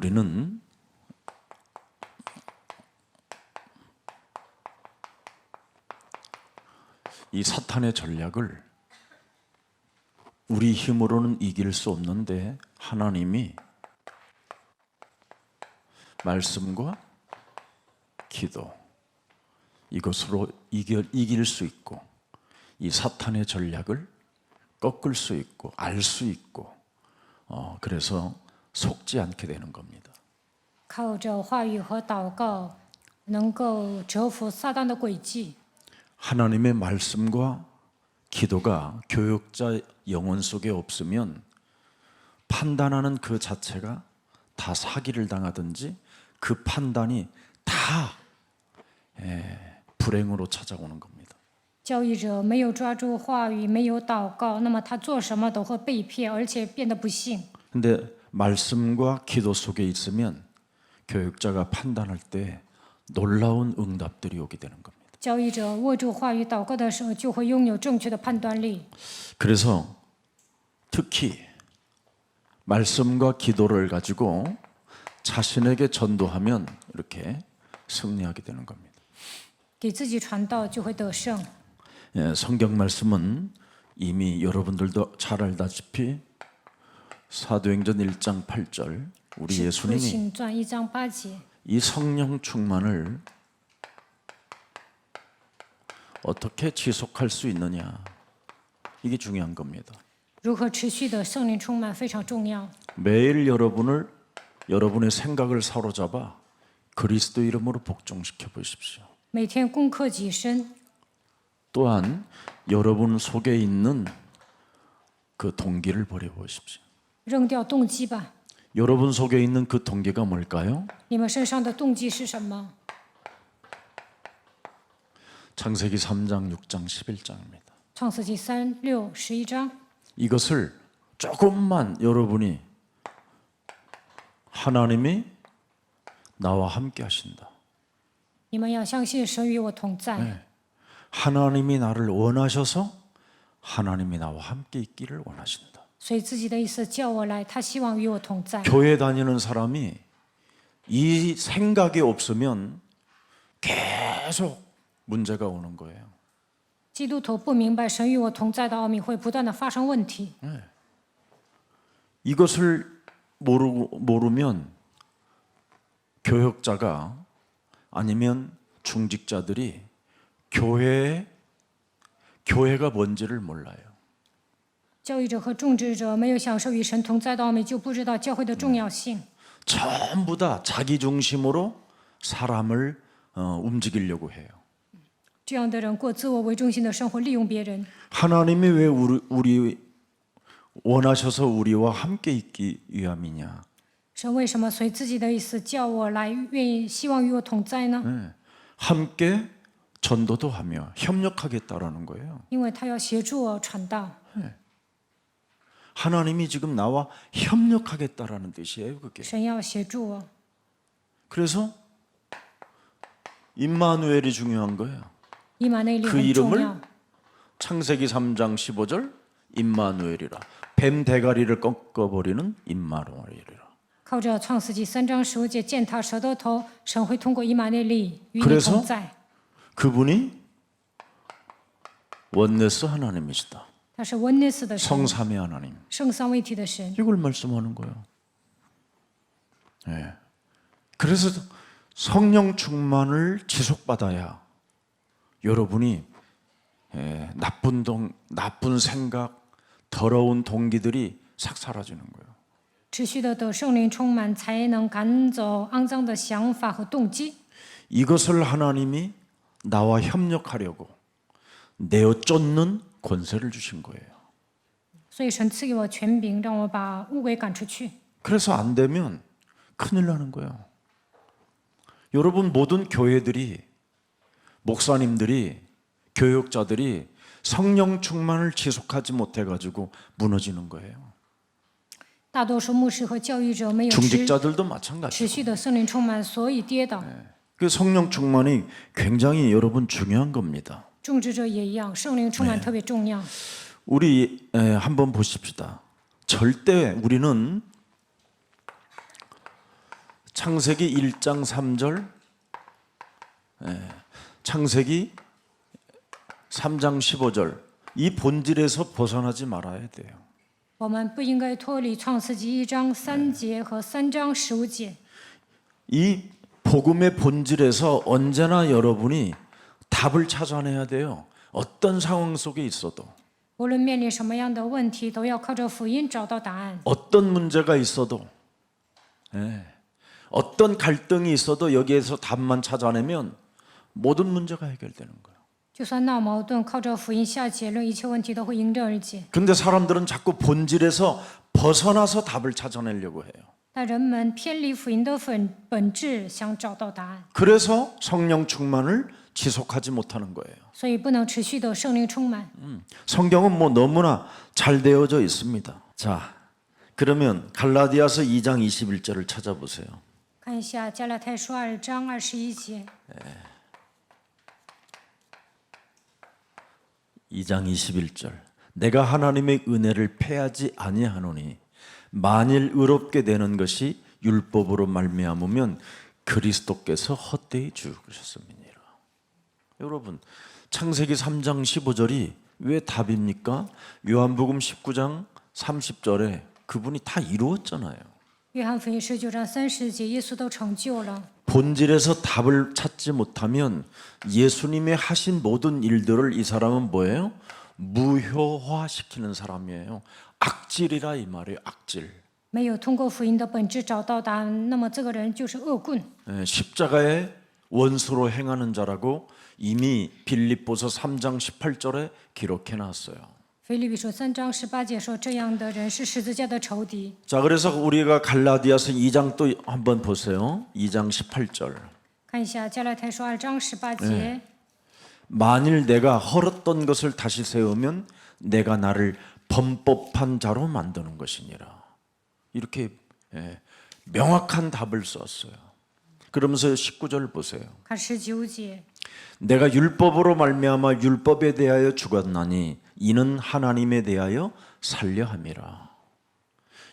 우리는 이 사탄의 전략을 우리 힘으로는 이길 수 없는데 하나님이 말씀과 기도 이것으로 이길 수 있고 이 사탄의 전략을 꺾을 수 있고 알 수 있고 그래서 속지 않게 되는 겁니다. 靠着话语和祷告，能够折服撒旦的诡计。 하나님의 말씀과 기도가 교역자 영혼 속에 없으면 판단하는 그 자체가 다 사기를 당하든지 그 판단이 다 불행으로 찾아오는 겁니다. 教育者没有抓住话语，没有祷告，那么他做什么都会被骗，而且变得不幸。 근데 말씀과 기도 속에 있으면 교육자가 판단할 때 놀라운 응답들이 오게 되는 겁니다. 教育者握住话语祷告的时候，就会拥有正确的判断力。 그래서 특히 말씀과 기도를 가지고 자신에게 전도하면 이렇게 승리하게 되는 겁니다. 给自己传道就会得胜。 성경 말씀은 이미 여러분들도 잘 알다시피 사도행전 1장 8절 우리 使徒 예수님이 行传1章8节， 이 성령 충만을 어떻게 지속할 수 있느냐 이게 중요한 겁니다. 如何持续的圣灵充满非常重要。 매일 여러분의 생각을 사로잡아 그리스도 이름으로 복종시켜 보십시오. 每天攻克己身， 또한 여러분 속에 있는 그 동기를 버려보십시오. 扔掉动机吧。 여러분 속에 있는 그 동기가 뭘까요? 你们身上的动机是什么？ 창세기 3장, 6장, 11장입니다. 创世纪3、6、11章。 이것을 조금만 여러분이 하나님이 나와 함께 하신다. 你们要相信神与我同在。 네. 하나님이 나를 원하셔서 하나님이 나와 함께 있기를 원하신다. 所以自己的意思叫我来，他希望与我同在。 교회 다니는 사람이 이 생각이 없으면 계속 문제가 오는 거예요. 基督徒不明白神与我同在的奥秘，会不断的发生问题。 이것을 모르면 교역자가 아니면 중직자들이 교회가 뭔지를 몰라요. 教育者和种植者没有享受与神同在的奥秘，就不知道教会的重要性。 전부 다 자기 중심으로 사람을 움직이려고 해요. 这样的人过自我为中心的生活，利用别人。 하나님이 왜 우리 원하셔서 우리와 함께 있기 위함이냐? 神为什么随自己的意思叫我来，愿意希望与我同在呢？ 함께 전도도 하며 협력하겠다라는 거예요. 因为他要协助我传道。 하나님이 지금 나와 협력하겠다라는 뜻이에요, 그게. 神要协助我， 그래서 임마누엘이 중요한 거예요. 以马内利 그 很重 이름을 要。 창세기 3장 15절 임마누엘이라. 뱀 대가리를 꺾어버리는 임마누엘이라. 靠着创世纪3章15节践踏蛇的头，神会通过以马内利与你 그래서 同在。 그분이 원네스 하나님이시다. 他是温内斯的神， 성삼위 하나님. 圣三位一体的神。 이걸 말씀하는 거예요. 네. 그래서 성령 충만을 지속받아야 여러분이 나쁜 생각, 더러운 동기들이 싹 사라지는 거예요. 持续的得圣灵充满，才能赶走肮脏的想法和动机。 이것을 하나님이 나와 협력하려고 내어 쫓는 권세를 주신 거예요. 所以神赐给我权柄，让我把污鬼赶出去。 그래서 안 되면 큰일 나는 거예요. 여러분 모든 교회들이 목사님들이 교역자들이 성령 충만을 지속하지 못해 가지고 무너지는 거예요. 大多数牧师和教育者没有 중직자들도 持 마찬가지고. 续的圣灵充满，所以跌倒。 그 성령 충만이 굉장히 여러분 중요한 겁니다. 种植者也一样，圣灵充满特别重要。 우리 한번 보십시다. 절대 우리는 창세기 1장 3절, 창세기 3장 15절 이 본질에서 벗어나지 말아야 돼요. 我们不应该脱离创世纪1章3节和3章15节。 이 복음의 본질에서 언제나 여러분이 답을 찾아내야 돼요. 어떤 상황 속에 있어도, 无论面临什么样的问题，都要靠着福音找到答案。 어떤 문제가 있어도, 어떤 갈등이 있어도 여기에서 답만 찾아내면 모든 문제가 해결되는 거예요. 就算闹矛盾，靠着福音下结论，一切问题都会迎刃而解。 근데 사람들은 자꾸 본질에서 벗어나서 답을 찾아내려고 해요. 但人们偏离福音的本质，想找到答案， 그래서 성령 충만을 지속하지 못하는 거예요. 所以不能持续的圣灵充满。 성경은 뭐 너무나 잘 되어져 있습니다. 자, 그러면 갈라디아서 2장 21절을 찾아보세요. 看一下加拉太书2章21节， 2장 21절. 내가 하나님의 은혜를 패하지 아니하노니 만일 의롭게 되는 것이 율법으로 말미암으면 그리스도께서 헛되이 죽으셨음이니라. 여러분, 창세기 3장 15절이 왜 답입니까? 요한복음 19장 30절에 그분이 다 이루었잖아요. 约翰福音19章30节，耶稣都成就了。 본질에서 답을 찾지 못하면 예수님의 하신 모든 일들을 이 사람은 뭐예요? 무효화시키는 사람이에요. 악질이라 이 말이에요. 악질. 没有通过福音的本质找到答案，那么这个人就是恶棍。 십자가의 원수로 행하는 자라고 이미 빌립보서 3장 18절에 기록해 놨어요. 腓立比书3章18节说，这样的人是十字架的仇敌。 자, 그래서 우리가 갈라디아서 2장 또 한번 보세요. 2장 18절. 看一下加拉太书2章18节， 만일 내가 헐었던 것을 다시 세우면 내가 나를 범법한 자로 만드는 것이니라. 이렇게 명확한 답을 썼어요. 그러면서 19절 보세요. 看19节， 내가 율법으로 말미암아 율법에 대하여 죽었나니 이는 하나님에 대하여 살려 함이라.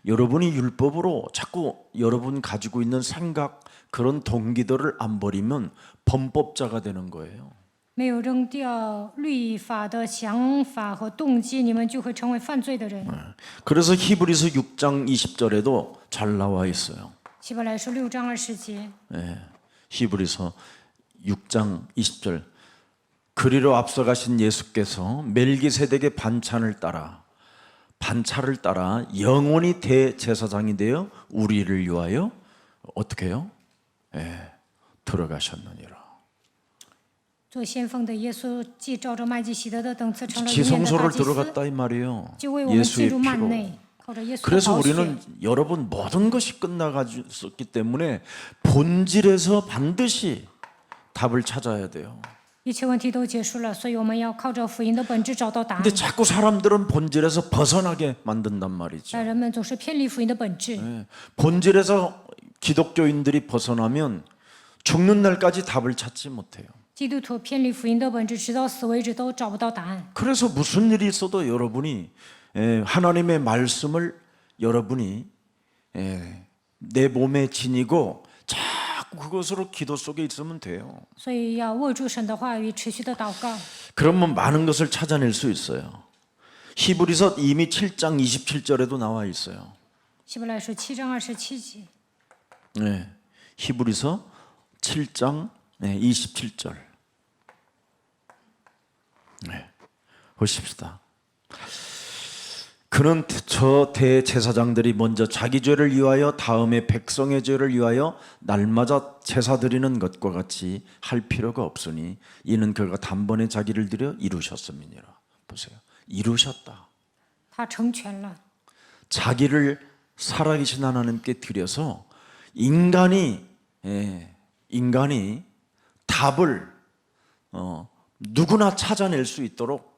여러분이 율법으로 자꾸 여러분 가지고 있는 생각 그런 동기들을 안 버리면 범법자가 되는 거예요. 没有扔掉律法的想法和动机，你们就会成为犯罪的人。 그래서 히브리서 6장 20절에도 잘 나와 있어요. 希伯来书6章20节， 히브리서 6장 20절. 그리로 앞서가신 예수께서 멜기세덱의 반찬을 따라 영원히 대제사장이 되어 우리를 위하여 어떻게 해요? 들어가셨느니라. 做先锋的耶稣既照着麦基洗德的等次成了永远的 지성소를 大祭司， 들어갔다 이 말이에요. 就为我们进 예수의 入幔 피로. 内，靠着耶稣的 그래서 宝血。 우리는 여러분 모든 것이 끝나가졌기 때문에 본질에서 반드시 답을 찾아야 돼요. 一切问题都结束了，所以我们要靠着福音的本质找到答案 근데 。 자꾸 사람들은 본질에서 벗어나게 만든단 말이죠. 但人们总是偏离福音的本质， 본질에서 기독교인들이 벗어나면 죽는 날까지 답을 찾지 못해요. 基督徒偏离福音的本质，直到死为止都找不到答案。 그래서 무슨 일이 있어도 여러분이 하나님의 말씀을 여러분이 내 몸에 지니고 자꾸 그것으로 기도 속에 있으면 돼요. 所以要握住神的话语，持续的祷告。 그러면 많은 것을 찾아낼 수 있어요. 히브리서 이미 7장 27절에도 나와 있어요. 希伯来书7章27节， 히브리서 7장 27절. 보십시다. 그는 저 대제사장들이 먼저 자기 죄를 위하여 다음에 백성의 죄를 위하여 날마다 제사 드리는 것과 같이 할 필요가 없으니 이는 그가 단번에 자기를 들여 이루셨음이니라. 보세요. 이루셨다. 他成全了。 자기를 살아계신 하나님께 드려서 인간이 답을 누구나 찾아낼 수 있도록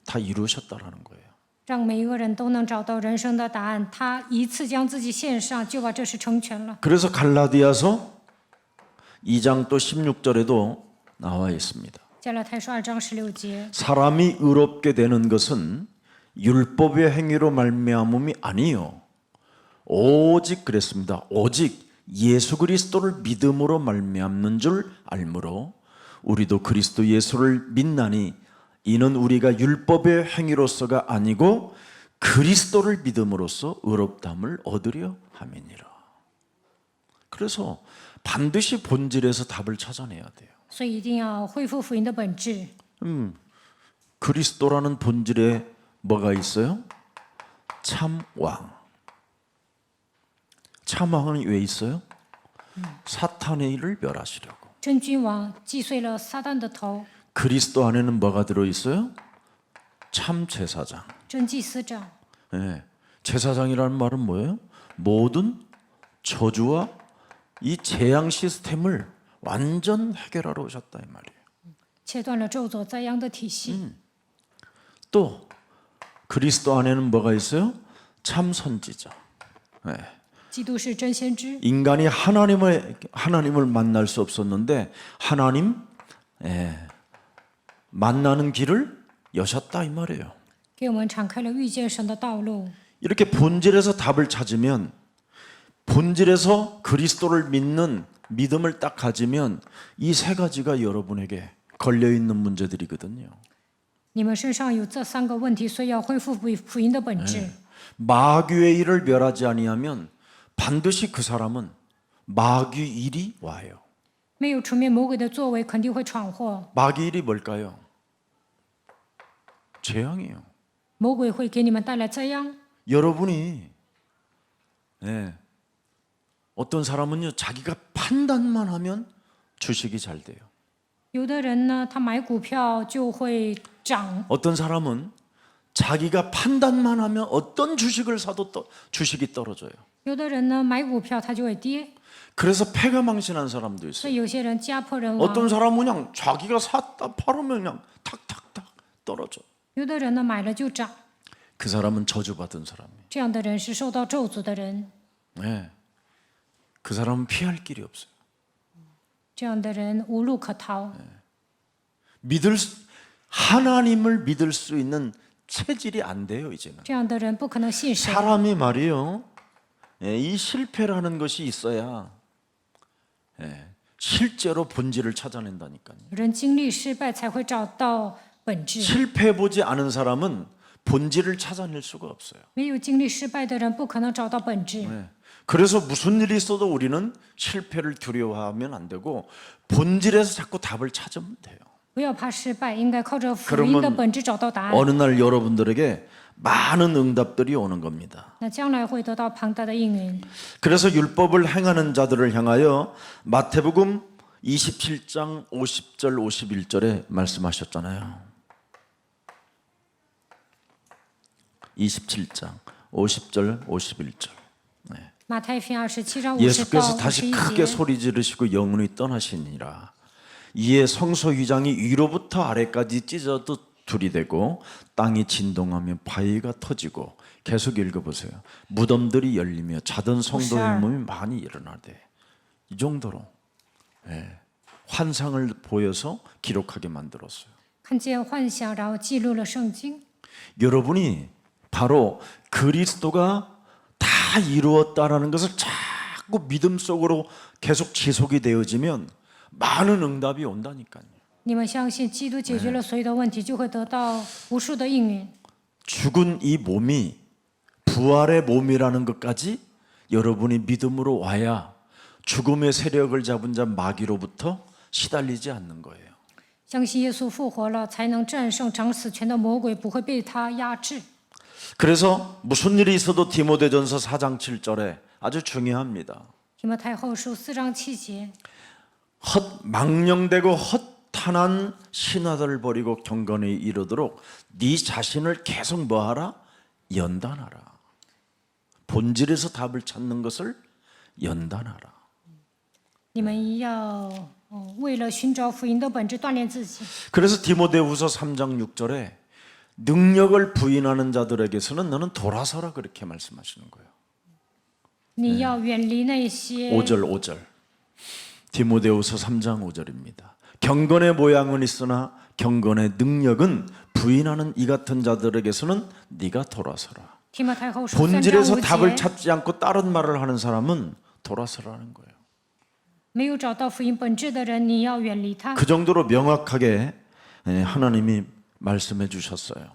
다 이루셨다라는 거예요. 让每一个人都能找到人生的答案。他一次将自己献上，就把这事成全了。 그래서 갈라디아서 2장 또 16절에도 나와 있습니다. 加拉太书2章16节， 사람이 의롭게 되는 것은 율법의 행위로 말미암음이 아니요 오직 그랬습니다. 오직 예수 그리스도를 믿음으로 말미암는 줄 알므로 우리도 그리스도 예수를 믿나니 이는 우리가 율법의 행위로서가 아니고 그리스도를 믿음으로써 의롭다함을 얻으려 함이니라. 그래서 반드시 본질에서 답을 찾아내야 돼요. 所以一定要恢复福音的本质。 그리스도라는 본질에 뭐가 있어요? 참왕. 참왕은 왜 있어요? 사탄의 일을 멸하시려고. 真君王击碎了撒旦的头， 그리스도 안에는 뭐가 들어있어요? 참 제사장. 真祭司长。 예, 제사장이라는 말은 뭐예요? 모든 저주와 이 재앙 시스템을 완전 해결하러 오셨다 이 말이에요. 切断了咒诅灾殃的体系。 또 그리스도 안에는 뭐가 있어요? 참 선지자. 예, 基督是真先知， 인간이 하나님을 만날 수 없었는데 하나님 만나는 길을 여셨다 이 말이에요. 给我们敞开了遇见神的道路。 이렇게 본질에서 답을 찾으면 본질에서 그리스도를 믿는 믿음을 딱 가지면 이 세 가지가 여러분에게 걸려 있는 문제들이거든요. 你们身上有这三个问题，所以要恢复福音的本质。 마귀의 일을 멸하지 아니하면 반드시 그 사람은 마귀 일이 와요. 没有除灭魔鬼的作为，肯定会闯祸。 마귀 일이 뭘까요? 재앙이에요. 魔鬼会给你们带来灾殃。 여러분이 어떤 사람은요 자기가 판단만 하면 주식이 잘 돼요. 有的人呢，他买股票就会涨； 어떤 사람은 자기가 판단만 하면 어떤 주식을 사도 주식이 떨어져요. 有的人呢，买股票它就会跌。 그래서 패가 망신한 사람도 所 있어요. 以有些人家破人亡， 어떤 사람은 그냥 자기가 샀다 팔으면 그냥 탁탁탁 떨어져. 有的人呢买了就涨。 그 사람은 저주받은 사람이에요. 这样的人是受到咒诅的人， 네. 그 사람은 피할 길이 없어요. 这样的人无路可逃。 하나님을 믿을 수 있는 체질이 안 돼요 이제는. 这样的人不可能信神。 사람이 말이요, 이 실패라는 것이 있어야 실제로 본질을 찾아낸다니까요. 人经历失败才会找到本质， 실패해 보지 않은 사람은 본질을 찾아낼 수가 없어요. 没有经历失败的人不可能找到本质。 그래서 무슨 일이 있어도 우리는 실패를 두려워하면 안 되고 본질에서 자꾸 답을 찾으면 돼요. 不要怕失败，应该靠着福音的本质找到答案。 어느 날 여러분들에게 많은 응답들이 오는 겁니다. 那将来会得到庞大的应允。 그래서 율법을 행하는 자들을 향하여 마태복음 27장 50절 51절에 말씀하셨잖아요. 27장 50절 51절. 马太福音27章50到 예수께서 다시 크게 51节， 소리 지르시고 영원히 떠나시니라. 이에 성소 휘장이 위로부터 아래까지 찢어도 둘이 되고 땅이 진동하며 바위가 터지고, 계속 읽어보세요. 무덤들이 열리며 자던 성도의 몸이 많이 일어나되, 이 정도로 환상을 보여서 기록하게 만들었어요. 看见幻想，然后记录了圣经。 여러분이 바로 그리스도가 다 이루었다라는 것을 자꾸 믿음 속으로 계속 지속이 되어지면 많은 응답이 온다니까요. 你们相信基督解决了所有的问题，就会得到无数的应允。 죽은 이 몸이 부활의 몸이라는 것까지 여러분이 믿음으로 와야 죽음의 세력을 잡은 자 마귀로부터 시달리지 않는 거예요. 相信耶稣复活了，才能战胜掌死权的魔鬼，不会被他压制。 그래서 무슨 일이 있어도 디모데전서 4장 7절에 아주 중요합니다. 提摩太后书4章7节， 망령되고 허탄한 신화들을 버리고 경건에 이르도록 네 자신을 계속 뭐하라? 연단하라. 본질에서 답을 찾는 것을 연단하라. 你们要为了寻找福音的本质锻炼自己。 그래서 디모데후서 3장 6절에 능력을 부인하는 자들에게서는 너는 돌아서라 그렇게 말씀하시는 거예요. 你要远离那些 5절 디모데후서 3장 5절입니다. 경건의 모양은 있으나 경건의 능력은 부인하는 이 같은 자들에게서는 네가 돌아서라. 提摩太后书3章 본질에서 5 답을 节， 찾지 않고 다른 말을 하는 사람은 돌아서라는 거예요. 没有找到福音本质的人，你要远离他。 그 정도로 명확하게 하나님이 말씀해 주셨어요.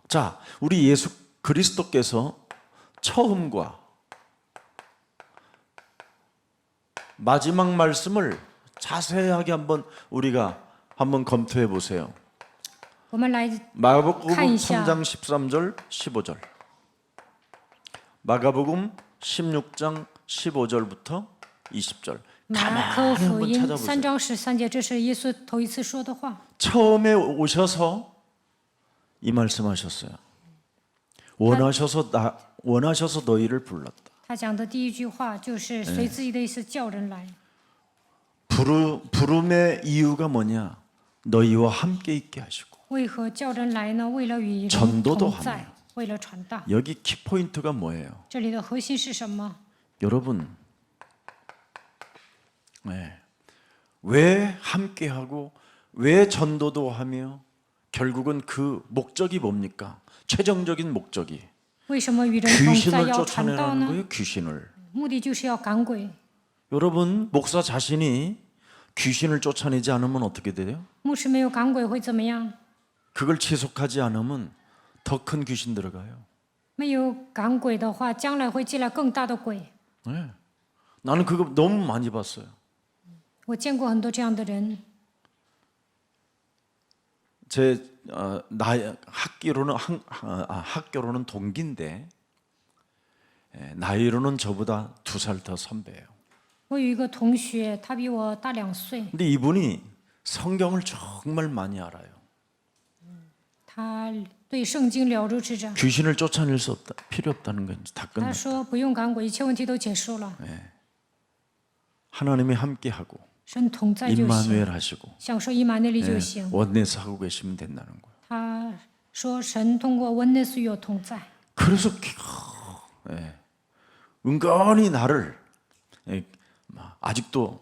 자, 우리 예수 그리스도께서 처음과 마지막 말씀을 자세하게 우리가 한번 검토해 보세요. 我们来 마가복음 看一下。 3장 13절 15절. 마가복음 16장 15절부터 20절. 马可 가만히 福 한번 音 찾아보세요. 3章13节，这是耶稣头一次说的话。 처음에 오셔서 이 말씀하셨어요. 원하셔서 너희를 불렀다. 他讲的第一句话就是随自己的意思叫人来。 부름의 이유가 뭐냐? 너희와 함께 있게 하시고 为何叫人来呢？为了与人 전도도 同在，为了传道。 여기 키포인트가 뭐예요? 这里的核心是什么？ 여러분, 왜 함께하고 왜 전도도 하며 결국은 그 목적이 뭡니까? 최종적인 목적이 为什么与人同在 귀신을 要传道 쫓아내라는 呢？ 거예요. 귀신을. 目的就是要赶鬼。 여러분, 목사 자신이 귀신을 쫓아내지 않으면 어떻게 돼요? 牧师没有赶鬼会怎么样？ 그걸 지속하지 않으면 더 큰 귀신 들어가요. 没有赶鬼的话，将来会进来更大的鬼。 네. 나는 그거 너무 많이 봤어요. 我见过很多这样的人。 제 나이 학교로는 동기인데 나이로는 저보다 2살 더 선배예요. 我有一个同学，他比我大2岁， 근데 이분이 성경을 정말 많이 알아요. 他对圣经了如指掌。 귀신을 쫓아낼 수 없다, 필요 없다는 건 다 他 끝났다. 说不用赶鬼，一切问题都结束了， 하나님이 함께하고 神同在就行， 임마누엘 하시고 享受以马内利就行。 원내스 하고 계시면 된다는 거예요. 他说神通过温内斯与我同在， 그래서 은근히 나를 아직도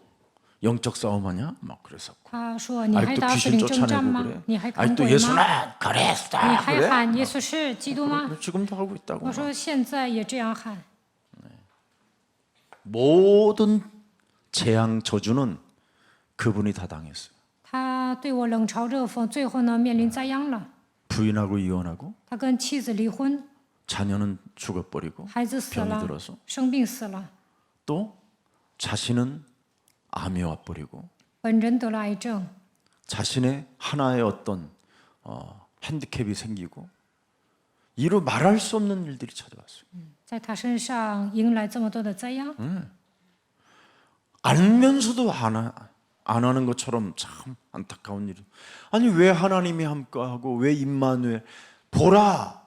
영적 싸움하냐? 막 그래서 他说你还 아직도 打死 귀신 灵征战 쫓아내고 吗 그래? ？你还赶 아직도 鬼吗？ 예수는 그랬다 你还 그래? 喊耶稣是基督吗？ 지금도 하고 있다고. 我说现在也这样喊。 모든 재앙 저주는 그분이 다 당했어요. 他对我冷嘲热讽，最后呢面临灾殃了。 부인하고 이혼하고 他跟妻子离婚， 자녀는 죽어버리고 孩子死 병이 了， 들어서 生病死了， 또 자신은 암이 와버리고 本人得了癌症， 자신의 하나의 어떤 핸디캡이 생기고 이루 말할 수 없는 일들이 찾아왔어요. 在他身上迎来这么多的灾殃。 알면서도 안 하는 것처럼 참 안타까운 일이. 아니 왜 하나님이 함께하고 왜 임마누엘 보라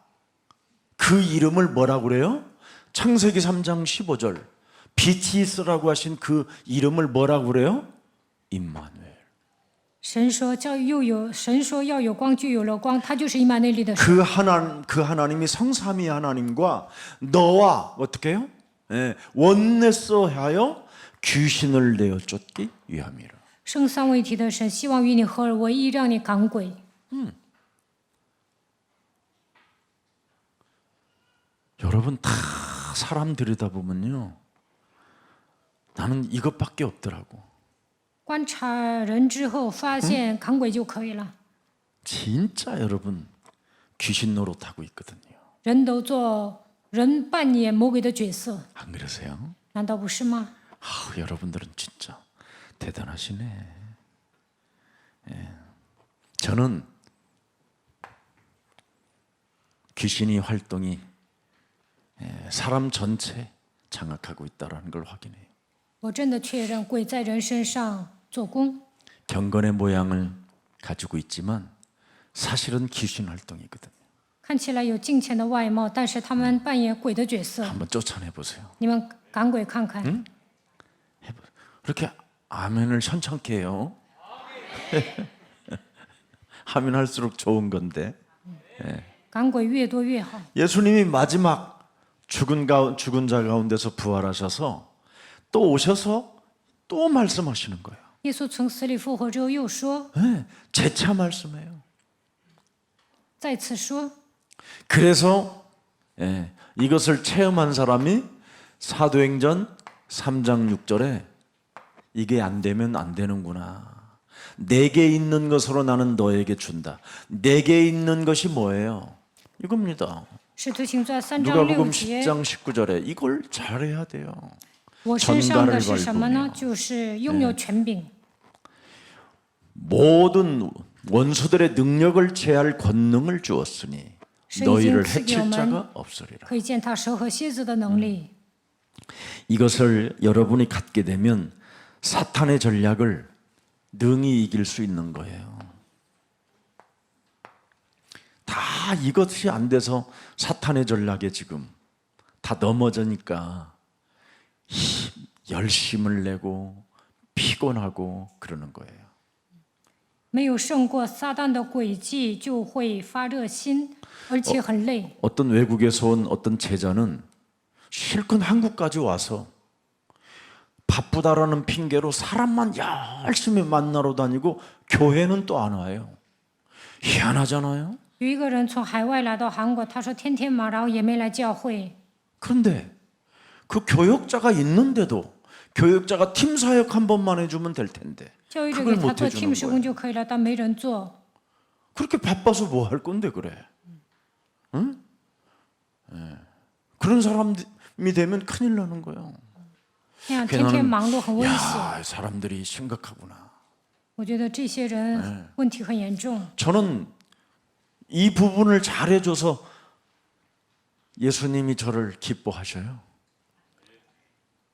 그 이름을 뭐라고 그래요? 창세기 3장 15절 빛이 있으라고 하신 그 이름을 뭐라고 그래요? 임마누엘. 神说神说要有光，就有了光，他就是以马内利的神。 그 하나님이 성삼위 하나님과 너와 어떻게 해요? 원내스하여 귀신을 내어 쫓기 위함이라. 圣三位一体的神希望与你合而为一，让你赶鬼。 여러분 다 사람 들여다보면요. 나는 이것밖에 없더라고. 观察人之后，发现赶鬼就可以了。 진짜 여러분 귀신 노릇하고 있거든요. 人都做人扮演魔鬼的角色， 안 그러세요? 难道不是吗？ 여러분들은 진짜 대단하시네. 저는 귀신이 활동이 사람 전체 장악하고 있다는 걸 확인해요. 我真的确认鬼在人身上做工， 경건의 모양을 가지고 있지만 사실은 귀신 활동이거든요. 看起来有敬虔的外貌，但是他们扮演鬼的角色。 한번 쫓아내 보세요. 你们赶鬼看看， 그렇게 아멘을 현창케 해요. 하면 할수록 좋은 건데. 赶鬼越多越好。 예수님이 마지막 죽은 자 가운데서 부활하셔서 또 오셔서 또 말씀하시는 거예요. 耶稣从死里复活之后又说， 재차 말씀해요. 再次说， 그래서 이것을 체험한 사람이 사도행전 3장 6절에 이게 안 되면 안 되는구나. 내게 있는 것으로 나는 너에게 준다. 내게 있는 것이 뭐예요? 이겁니다. 使徒行传3章 누가복음 6节， 10장 19절에 이걸 잘해야 돼요. 我身上的 전갈을 是什么呢？ 밟으며 就是拥有权柄， 모든 원수들의 능력을 제할 권능을 주었으니 너희를 해칠 자가 없으리라. 可以践踏蛇和蝎子的能力。 이것을 여러분이 갖게 되면 사탄의 전략을 능히 이길 수 있는 거예요. 다 이것이 안 돼서 사탄의 전략에 지금 다 넘어지니까 열심을 내고 피곤하고 그러는 거예요. 没有胜过撒旦的诡计，就会发热心，而且很累。 어떤 외국에서 온 어떤 제자는 실컷 한국까지 와서 바쁘다라는 핑계로 사람만 열심히 만나러 다니고 교회는 또 안 와요. 희한하잖아요. 有一个人从海外来到韩国，他说天天忙，然后也没来教会。 그런데 그 교역자가 있는데도 교역자가 팀 사역 한 번만 해주면 될 텐데 教育者 그걸 给他 못 做 해주는 team 施工 거예요. 就可以了，但没人做。 그렇게 바빠서 뭐 할 건데 그래? 응? 예. 그런 사람이 되면 큰일 나는 거예요. 那样天天忙碌很危险。 야, 사람들이 심각하구나. 我觉得这些人问题很严重。 저는 이 부분을 잘해줘서 예수님이 저를 기뻐하셔요.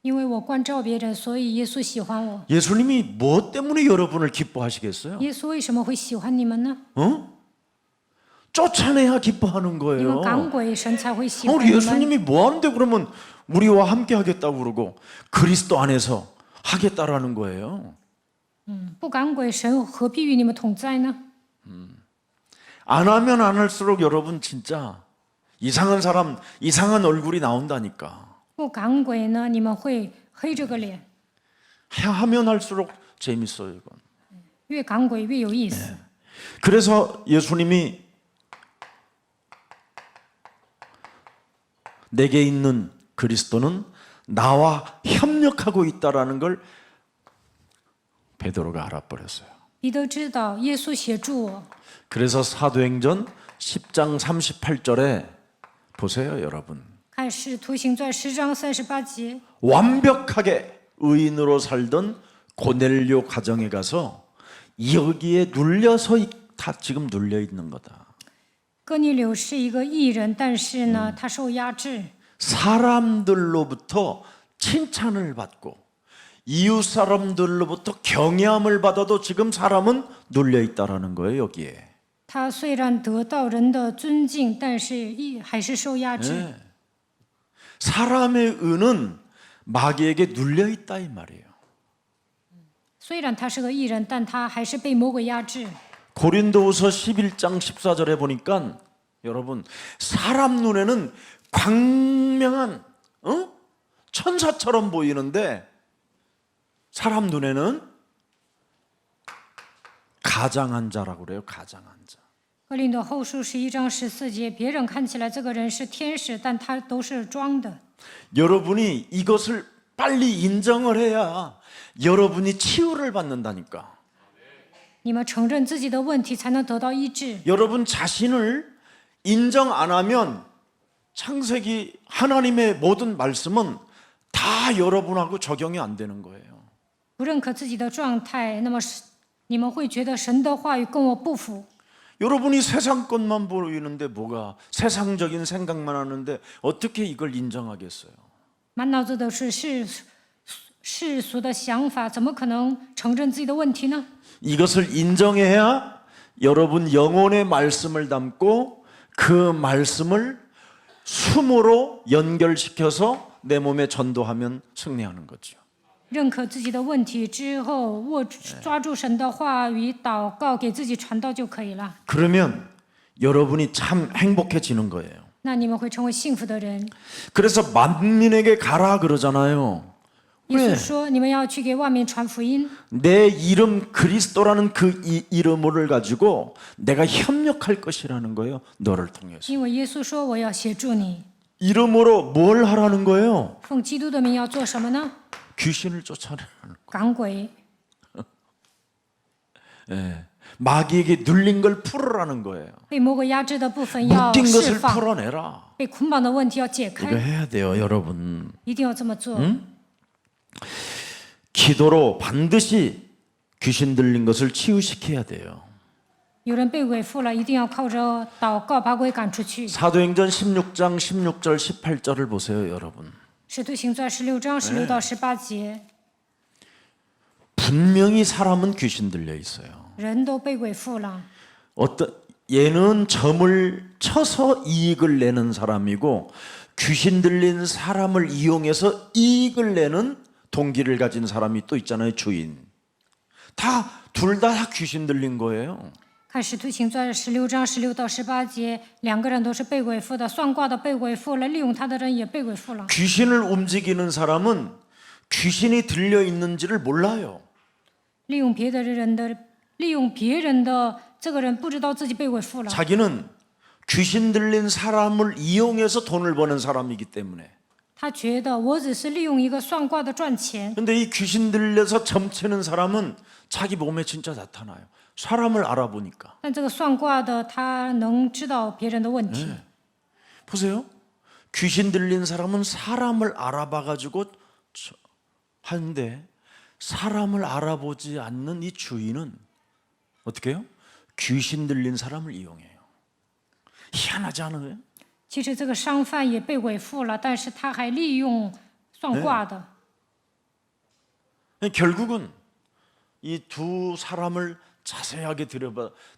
因为我关照别人，所以耶稣喜欢我。 예수님이 뭐 때문에 여러분을 기뻐하시겠어요? 耶稣为什么会喜欢你们呢？ 어? 쫓아내야 기뻐하는 你 거예요. 们赶鬼，神才会喜欢 우리 你们。 예수님이 뭐 하는데 그러면 우리와 함께 하겠다고 그러고 그리스도 안에서 하겠다라는 거예요. 不赶鬼，神何必与你们同在呢？ 안 하면 안 할수록 여러분 진짜 이상한 사람, 이상한 얼굴이 나온다니까. 不赶鬼呢，你们会黑着个脸。 하면 할수록 재밌어요, 이건. 越赶鬼越有意思。 그래서 예수님이 내게 있는 그리스도는 나와 협력하고 있다라는 걸 베드로가 알아버렸어요. 彼得知道耶稣协助我， 그래서 사도행전 10장 38절에 보세요, 여러분. 看使徒行传10章38节， 완벽하게 의인으로 살던 고넬료 가정에 가서 여기에 눌려서 다 지금 눌려 있는 거다. 哥尼流是一个义人，但是呢，他受压制， 사람들로부터 칭찬을 받고 이웃 사람들로부터 경외함을 받아도 지금 사람은 눌려 있다라는 거예요, 여기에. 他虽然得到人的尊敬，但是还是受压制。 네. 사람의 은은 마귀에게 눌려 있다 이 말이에요. 虽然他是个义人，但他还是被魔鬼压制。 고린도후서 11장 14절에 보니까 여러분 사람 눈에는 광명한 천사처럼 보이는데 사람 눈에는 가장한 자라고 그래요. 가장한 자. 哥林多后书11章14节，别人看起来这个人是天使，但他都是装的。 여러분이 이것을 빨리 인정을 해야 여러분이 치유를 받는다니까. 你们承认自己的问题，才能得到医治。 여러분 자신을 인정 안 하면 창세기 하나님의 모든 말씀은 다 여러분하고 적용이 안 되는 거예요. 不认可自己的状态，那么你们会觉得神的话语跟我不符。 여러분이 세상 것만 보이는데 뭐가 세상적인 생각만 하는데 어떻게 이걸 인정하겠어요? 满脑子都是世俗的想法，怎么可能承认自己的问题呢？ 이것을 인정해야 여러분 영혼의 말씀을 담고 그 말씀을 숨으로 연결시켜서 내 몸에 전도하면 승리하는 거죠. 认可自己的问题之后，抓住神的话语，祷告，给自己传道就可以了。 그러면 여러분이 참 행복해지는 거예요. 那你们会成为幸福的人。 그래서 만민에게 가라 그러잖아요. 耶稣说：“你们要去给万民传福音。 내 이름 그리스도라는 그 이름을 가지고 내가 협력할 것이라는 거예요. 너를 통해서. 因为耶稣说我要协助你， 이름으로 뭘 하라는 거예요? 奉基督的名要做什么呢？ 귀신을 쫓아내라는 赶鬼， 예. 마귀에게 눌린 걸 풀으라는 거예요. 被魔鬼压制的部分要 묶인 释 것을 放， 풀어내라. 被捆绑的问题要解 이거 开， 해야 돼요, 여러분. 一定要这么做。 기도로 반드시 귀신 들린 것을 치유시켜야 돼요. 有人被鬼附了，一定要靠着祷告把鬼赶出去。 사도행전 16장 16절 18절을 보세요, 여러분. 使徒行传16章16到18节， 분명히 사람은 귀신 들려 있어요. 人都被鬼附了。 어떤 얘는 점을 쳐서 이익을 내는 사람이고 귀신 들린 사람을 이용해서 이익을 내는 동기를 가진 사람이 또 있잖아요, 주인. 둘 다 귀신 들린 거예요. 看使徒行传16章16到18节，两个人都是被鬼附的，算卦的被鬼附了，利用他的人也被鬼附了。 귀신을 움직이는 사람은 귀신이 들려 있는지를 몰라요. 利用别人的这个人不知道自己被鬼附了， 자기는 귀신 들린 사람을 이용해서 돈을 버는 사람이기 때문에. 他觉得我只是利用一个算卦的赚钱。 근데 이 귀신 들려서 점치는 사람은 자기 몸에 진짜 나타나요. 사람을 알아보니까. 但这个算卦的他能知道别人的问题， 보세요. 귀신 들린 사람은 사람을 알아봐 가지고 하는데 사람을 알아보지 않는 이 주인은 어떻게 해요? 귀신 들린 사람을 이용해요. 희한하지 않아요? 其实这个商贩也被鬼附了，但是他还利用算卦的。 결국은 이 두 사람을 자세하게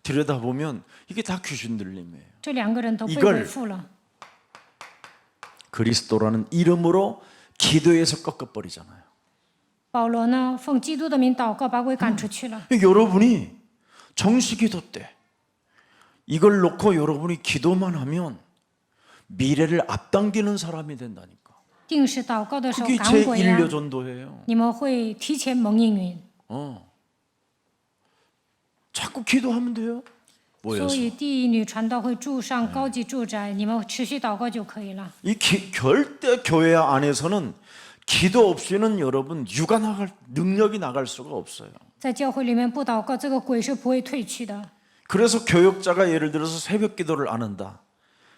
들여다보면 이게 다 귀신 들림이에요. 这两个人都被 이걸 鬼附了。 그리스도라는 이름으로 기도에서 꺾어버리잖아요. 保罗呢，奉基督的名祷告，把鬼赶出去了。 여러분이 정시기도 때 이걸 놓고 여러분이 기도만 하면 미래를 앞당기는 사람이 된다니까. 定时祷告的时候 그게 赶鬼呀、 제1료 전도예요. 你们会提前蒙应允。 자꾸 기도하면 돼요. 所 모여서 以第一女传道会住上高级住宅，你们持续祷告就可以了。 이 절대 교회 안에서는 기도 없이는 여러분 유가 나갈 능력이 나갈 수가 없어요. 在教会里面不祷告，这个鬼是不会退去的。 그래서 교역자가 예를 들어서 새벽 기도를 안 한다.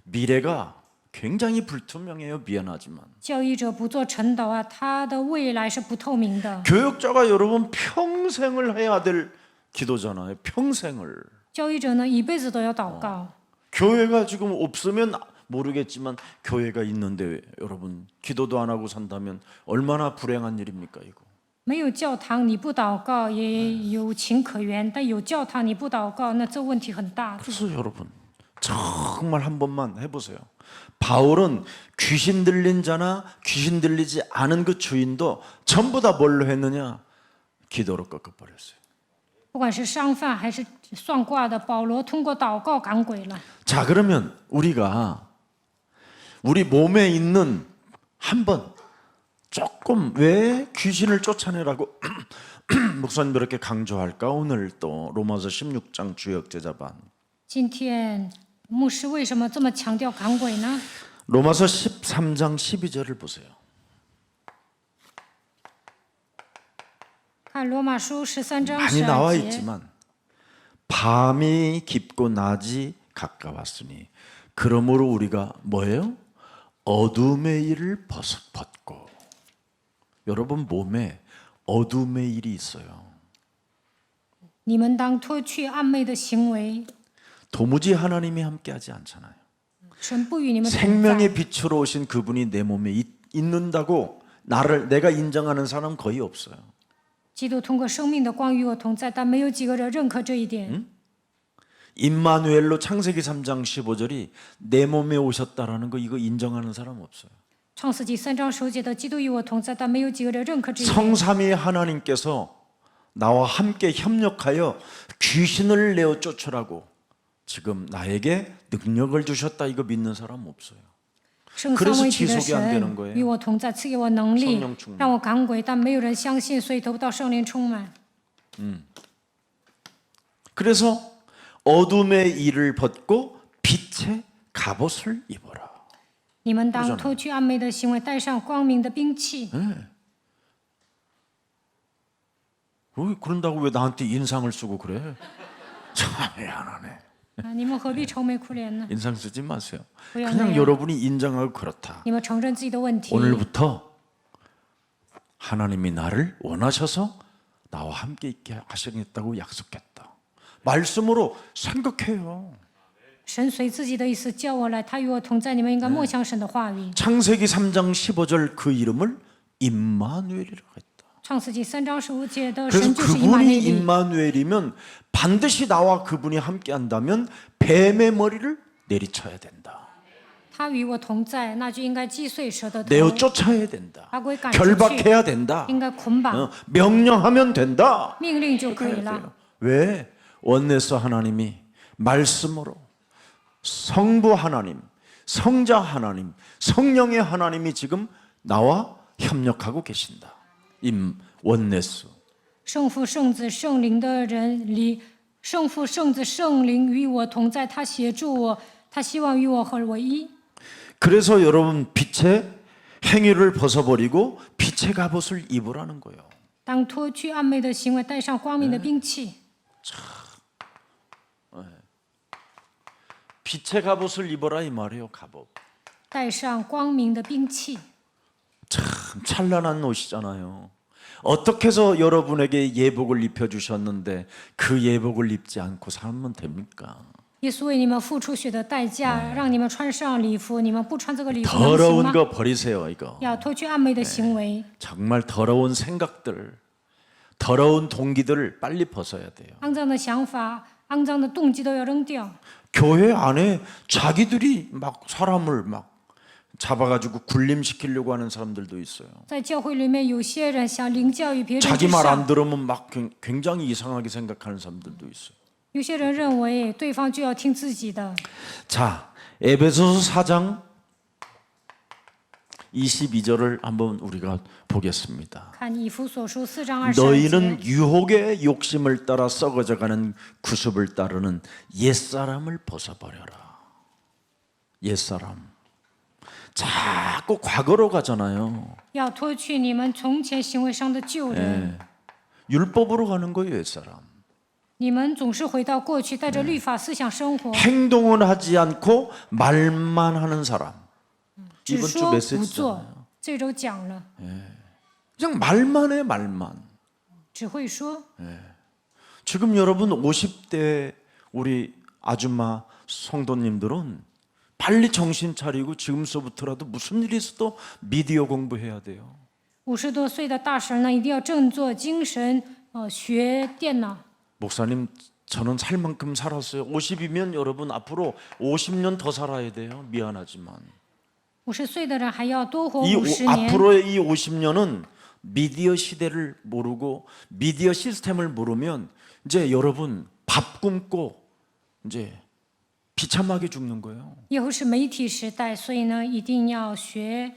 미래가 굉장히 불투명해요. 미안하지만. 教义者不做晨祷啊，他的未来是不透明的。 교역자가 여러분 평생을 해야 될 기도잖아요. 평생을. 教义者呢，一辈子都要祷告。 교회가 지금 없으면 모르겠지만 교회가 있는데 여러분 기도도 안 하고 산다면 얼마나 불행한 일입니까 이거. 没有教堂你不祷告也有情可原，但有教堂你不祷告，那这问题很大。 그래서 여러분 정말 한 번만 해보세요. 바울은 귀신 들린 자나 귀신 들리지 않은 그 주인도 전부 다 뭘로 했느냐? 기도로 꺾어버렸어요. 不管是商贩还是算卦的，保罗通过祷告赶鬼了。 자 그러면 우리가 우리 몸에 있는 한번 조금 왜 귀신을 쫓아내라고 목사님 이렇게 강조할까? 오늘 또 로마서 16장 주역 제자반 今天牧师为什么这么强调赶鬼呢？ 로마서 13장 12절을 보세요. 看罗马书13章 많이 나와 12节， 있지만 밤이 깊고 낮이 가까웠으니 그러므로 우리가 뭐예요? 어둠의 일을 벗고 여러분 몸에 어둠의 일이 있어요. 你们当脱去暗昧的行为， 도무지 하나님이 함께하지 않잖아요. 神不与你们同在。 생명의 빛으로 오신 그분이 내 몸에 있는다고 내가 인정하는 사람 거의 없어요. 基督通过生命的光与我同在，但没有几个人认可这一点。 임마누엘로 창세기 3장 15절이 내 몸에 오셨다라는 거 이거 인정하는 사람 없어요. 创世纪3章10节的基督与我同在，但没有几个人认可这一点。 성삼위 하나님께서 나와 함께 협력하여 귀신을 내어 쫓으라고 지금 나에게 능력을 주셨다 이거 믿는 사람 없어요. 圣三 그래서 位一体的 지속이 안 神 되는 거예요. 与我同在，赐给我能力 성령 충만 ，让我赶鬼，但没有人相信，所以得不到圣灵充满。 그래서 어둠의 일을 벗고 빛의 갑옷을 입어라. 你们当脱去暗昧的行为，带上光明的兵器。 그런다고 왜 나한테 인상을 쓰고 그래? 참 미안하네. 你们何必愁眉苦脸呢？ 인상 쓰지 마세요. 왜요? 그냥 왜요? 여러분이 인정하고 그렇다. 你们承认自己的问题。 오늘부터 하나님이 나를 원하셔서 나와 함께 있게 하시겠다고 약속했다. 말씀으로 생각해요. 神随自己的意思叫我来，他与我同在。你们应该默想神的话语。 창세기 3장 15절 그 이름을 임마누엘이라고 했다. 创世纪3章15节的 그래서 神就是以马内 그분이 利。 임마누엘이면 반드시 나와 그분이 함께 한다면 뱀의 머리를 내리쳐야 된다. 他与我同在，那就应该击碎蛇的头， 내어 쫓아야 된다. 把鬼赶出去， 결박해야 된다. 应该捆绑， 명령하면 된다. 命令就可以 그래야 了。 돼요. 왜? 원내서 하나님이 말씀으로 성부 하나님, 성자 하나님, 성령의 하나님이 지금 나와 협력하고 계신다. 원내수. 圣父、圣子、圣灵的人里，圣父、圣子、圣灵与我同在，他协助我，他希望与我合为一。 그래서 여러분 빛의 행위를 벗어버리고 빛의 갑옷을 입으라는 거예요. 当脱去暗昧的行为，带上光明的兵器， 빛의 갑옷을 입어라 이 말이에요. 갑옷. 带上光明的兵器。 참 찬란한 옷이잖아요. 어떻게 해서 여러분에게 예복을 입혀주셨는데 그 예복을 입지 않고 살면 됩니까? 耶稣为你们付出血的代价，让你们穿上礼服，你们不穿这个礼服能行 더러운 吗？ 거 버리세요 이거. 要脱去暗昧的行为， 정말 더러운 생각들, 더러운 동기들을 빨리 벗어야 돼요. 肮脏的想法、肮脏的动机都要扔掉。 교회 안에 자기들이 막 사람을 막 잡아가지고 군림시키려고 하는 사람들도 있어요. 在教会里面，有些人想领教于别人 자기 之 말 上， 안 들으면 막 굉장히 이상하게 생각하는 사람들도 있어요. 有些人认为对方就要听自己的。 자, 에베소서 4장 22절을 한번 우리가 보겠습니다. 看以弗所书4章22节， 너희는 유혹의 욕심을 따라 썩어져가는 구습을 따르는 옛사람을 벗어버려라. 옛사람. 자꾸 과거로 가잖아요. 要脱去你们从前行为上的旧人。 율법으로 가는 거예요, 옛사람. 你们总是回到过去，带着律法思想生活， 행동은 하지 않고 말만 하는 사람. 只 이번 주 说不 메시지잖아요. 做。这周讲了， 그냥 말만 해, 말만. 只会说。 지금 여러분 50대 우리 아줌마 성도님들은 빨리 정신 차리고 지금서부터라도 무슨 일이 있어도 미디어 공부해야 돼요. 50多岁的大神呢，一定要振作精神，学电脑。 목사님, 저는 살 만큼 살았어요. 50이면 여러분 앞으로 50년 더 살아야 돼요. 미안하지만. 50岁的人还要多活이 50年。 앞으로의 이 50년은 미디어 시대를 모르고 미디어 시스템을 모르면 이제 여러분 밥 굶고 이제 비참하게 죽는 거예요. 以后是媒体时代，所以呢，一定要学，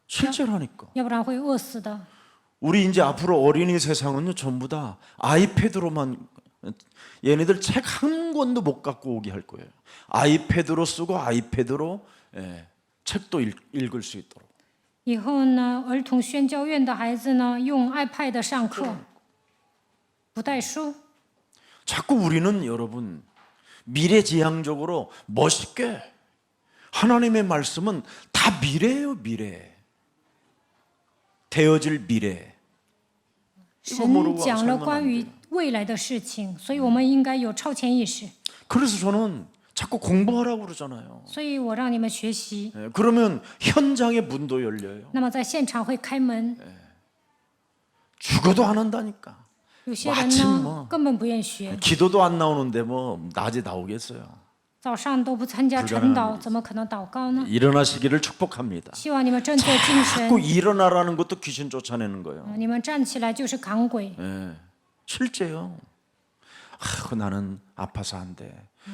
실제라니까. 要不然会饿死的。 우리 이제 앞으로 어린이 세상은요 전부 다 아이패드로만 얘네들 책 한 권도 못 갖고 오게 할 거예요. 아이패드로 쓰고 아이패드로 책도 읽을 수 있도록. 以后呢，儿童宣教院的孩子呢，用 iPad 上课，不带书。 자꾸 우리는 여러분 미래지향적으로 멋있게 하나님의 말씀은 다 미래예요, 미래. 되어질 미래. 神讲了关于未来的事情，所以我们应该有超前意识。 그래서 저는 자꾸 공부하라고 그러잖아요. 所以我让你们学习， 그러면 현장의 문도 열려요. 那么在现场会开门。 죽어도 안 한다니까. 有些人 아침 呢 뭐 根本不愿学， 기도도 안 나오는데 뭐 낮에 나오겠어요. 早上都不参加晨祷，怎么可能祷告呢？ 일어나시기를 축복합니다. 希望你们振作精 자꾸 神， 일어나라는 것도 귀신 쫓아내는 거예요. 你们站起来就是赶鬼。 실제요. 나는 아파서 안 돼.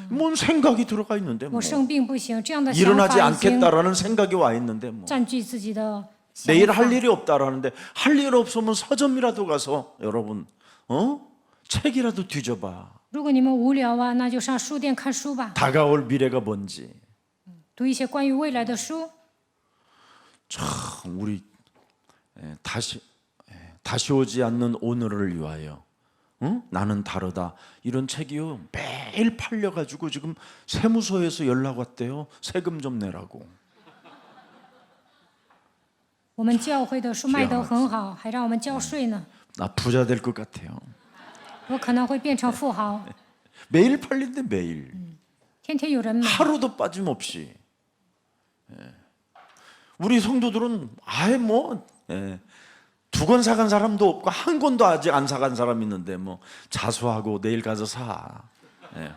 뭔 생각이 들어가 있는데 뭐. 我生病不行，这样的想 일어나지 法已经 않겠다라는 생각이 와 있는데 뭐. 占据自己的想 내일 法。 할 일이 없다라는데 할 일 없으면 서점이라도 가서 여러분 책이라도 뒤져봐. 如果你们无聊啊，那就上书店看书吧， 다가올 미래가 뭔지. 读一些关于未来的书。 참 우리 다시 오지 않는 오늘을 위하여. 응? 나는 다르다. 이런 책이요. 매일 팔려가지고 지금 세무서에서 연락 왔대요. 세금 좀 내라고. 我们教会的书卖得很好，还让我们交税呢。 나 부자 될 것 같아요. 我可能会变成富豪， 매일 팔린대 매일. 天天有人买。 하루도 빠짐없이. 예. 우리 성도들은 아예 뭐 두 권 사간 사람도 없고 한 권도 아직 안 사간 사람 있는데 뭐 자수하고 내일 가서 사. 예.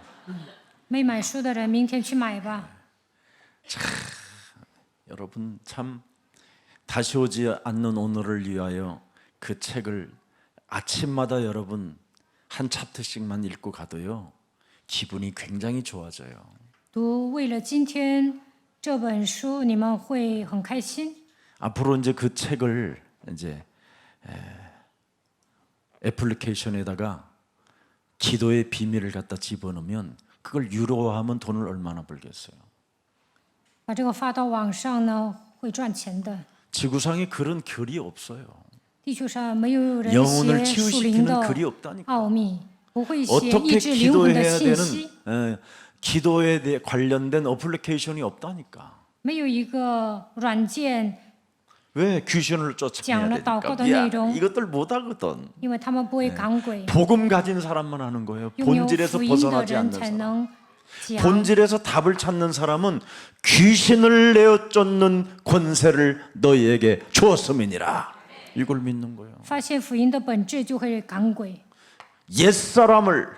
没买书的人，明天去买吧。 여러분 참 다시 오지 않는 오늘을 위하여 그 책을 아침마다 여러분 한 챕터씩만 읽고 가도요 기분이 굉장히 좋아져요. 读为了今天这本书，你们会很开心。 앞으로 이제 그 책을 이제 애플리케이션에다가 기도의 비밀을 갖다 집어넣으면 그걸 유료화하면 돈을 얼마나 벌겠어요? 把这个发到网上呢，会赚钱的。 지구상에 그런 글이 없어요. 地球上没有人 영혼을 写属灵 치유시키는 的 글이 없다니까. 奥秘，不会写 어떻게 医治灵魂的 기도해야 信息， 되는 기도에 대해 관련된 어플리케이션이 없다니까. 没有一个软件， 왜 귀신을 쫓아내야 장로 되니까?祷告的 야, 内容。 이것들 못하거든. 因为他们不会赶鬼， 복음 가진 사람만 하는 거예요. 拥有 본질에서 福音的 벗어나지 人 않는 才 사람. 能讲。 본질에서 답을 찾는 사람은 귀신을 내어 쫓는 권세를 너희에게 주었음이니라. 이걸 믿는 거예요. 发现福音的本质，就会赶鬼。 옛사람을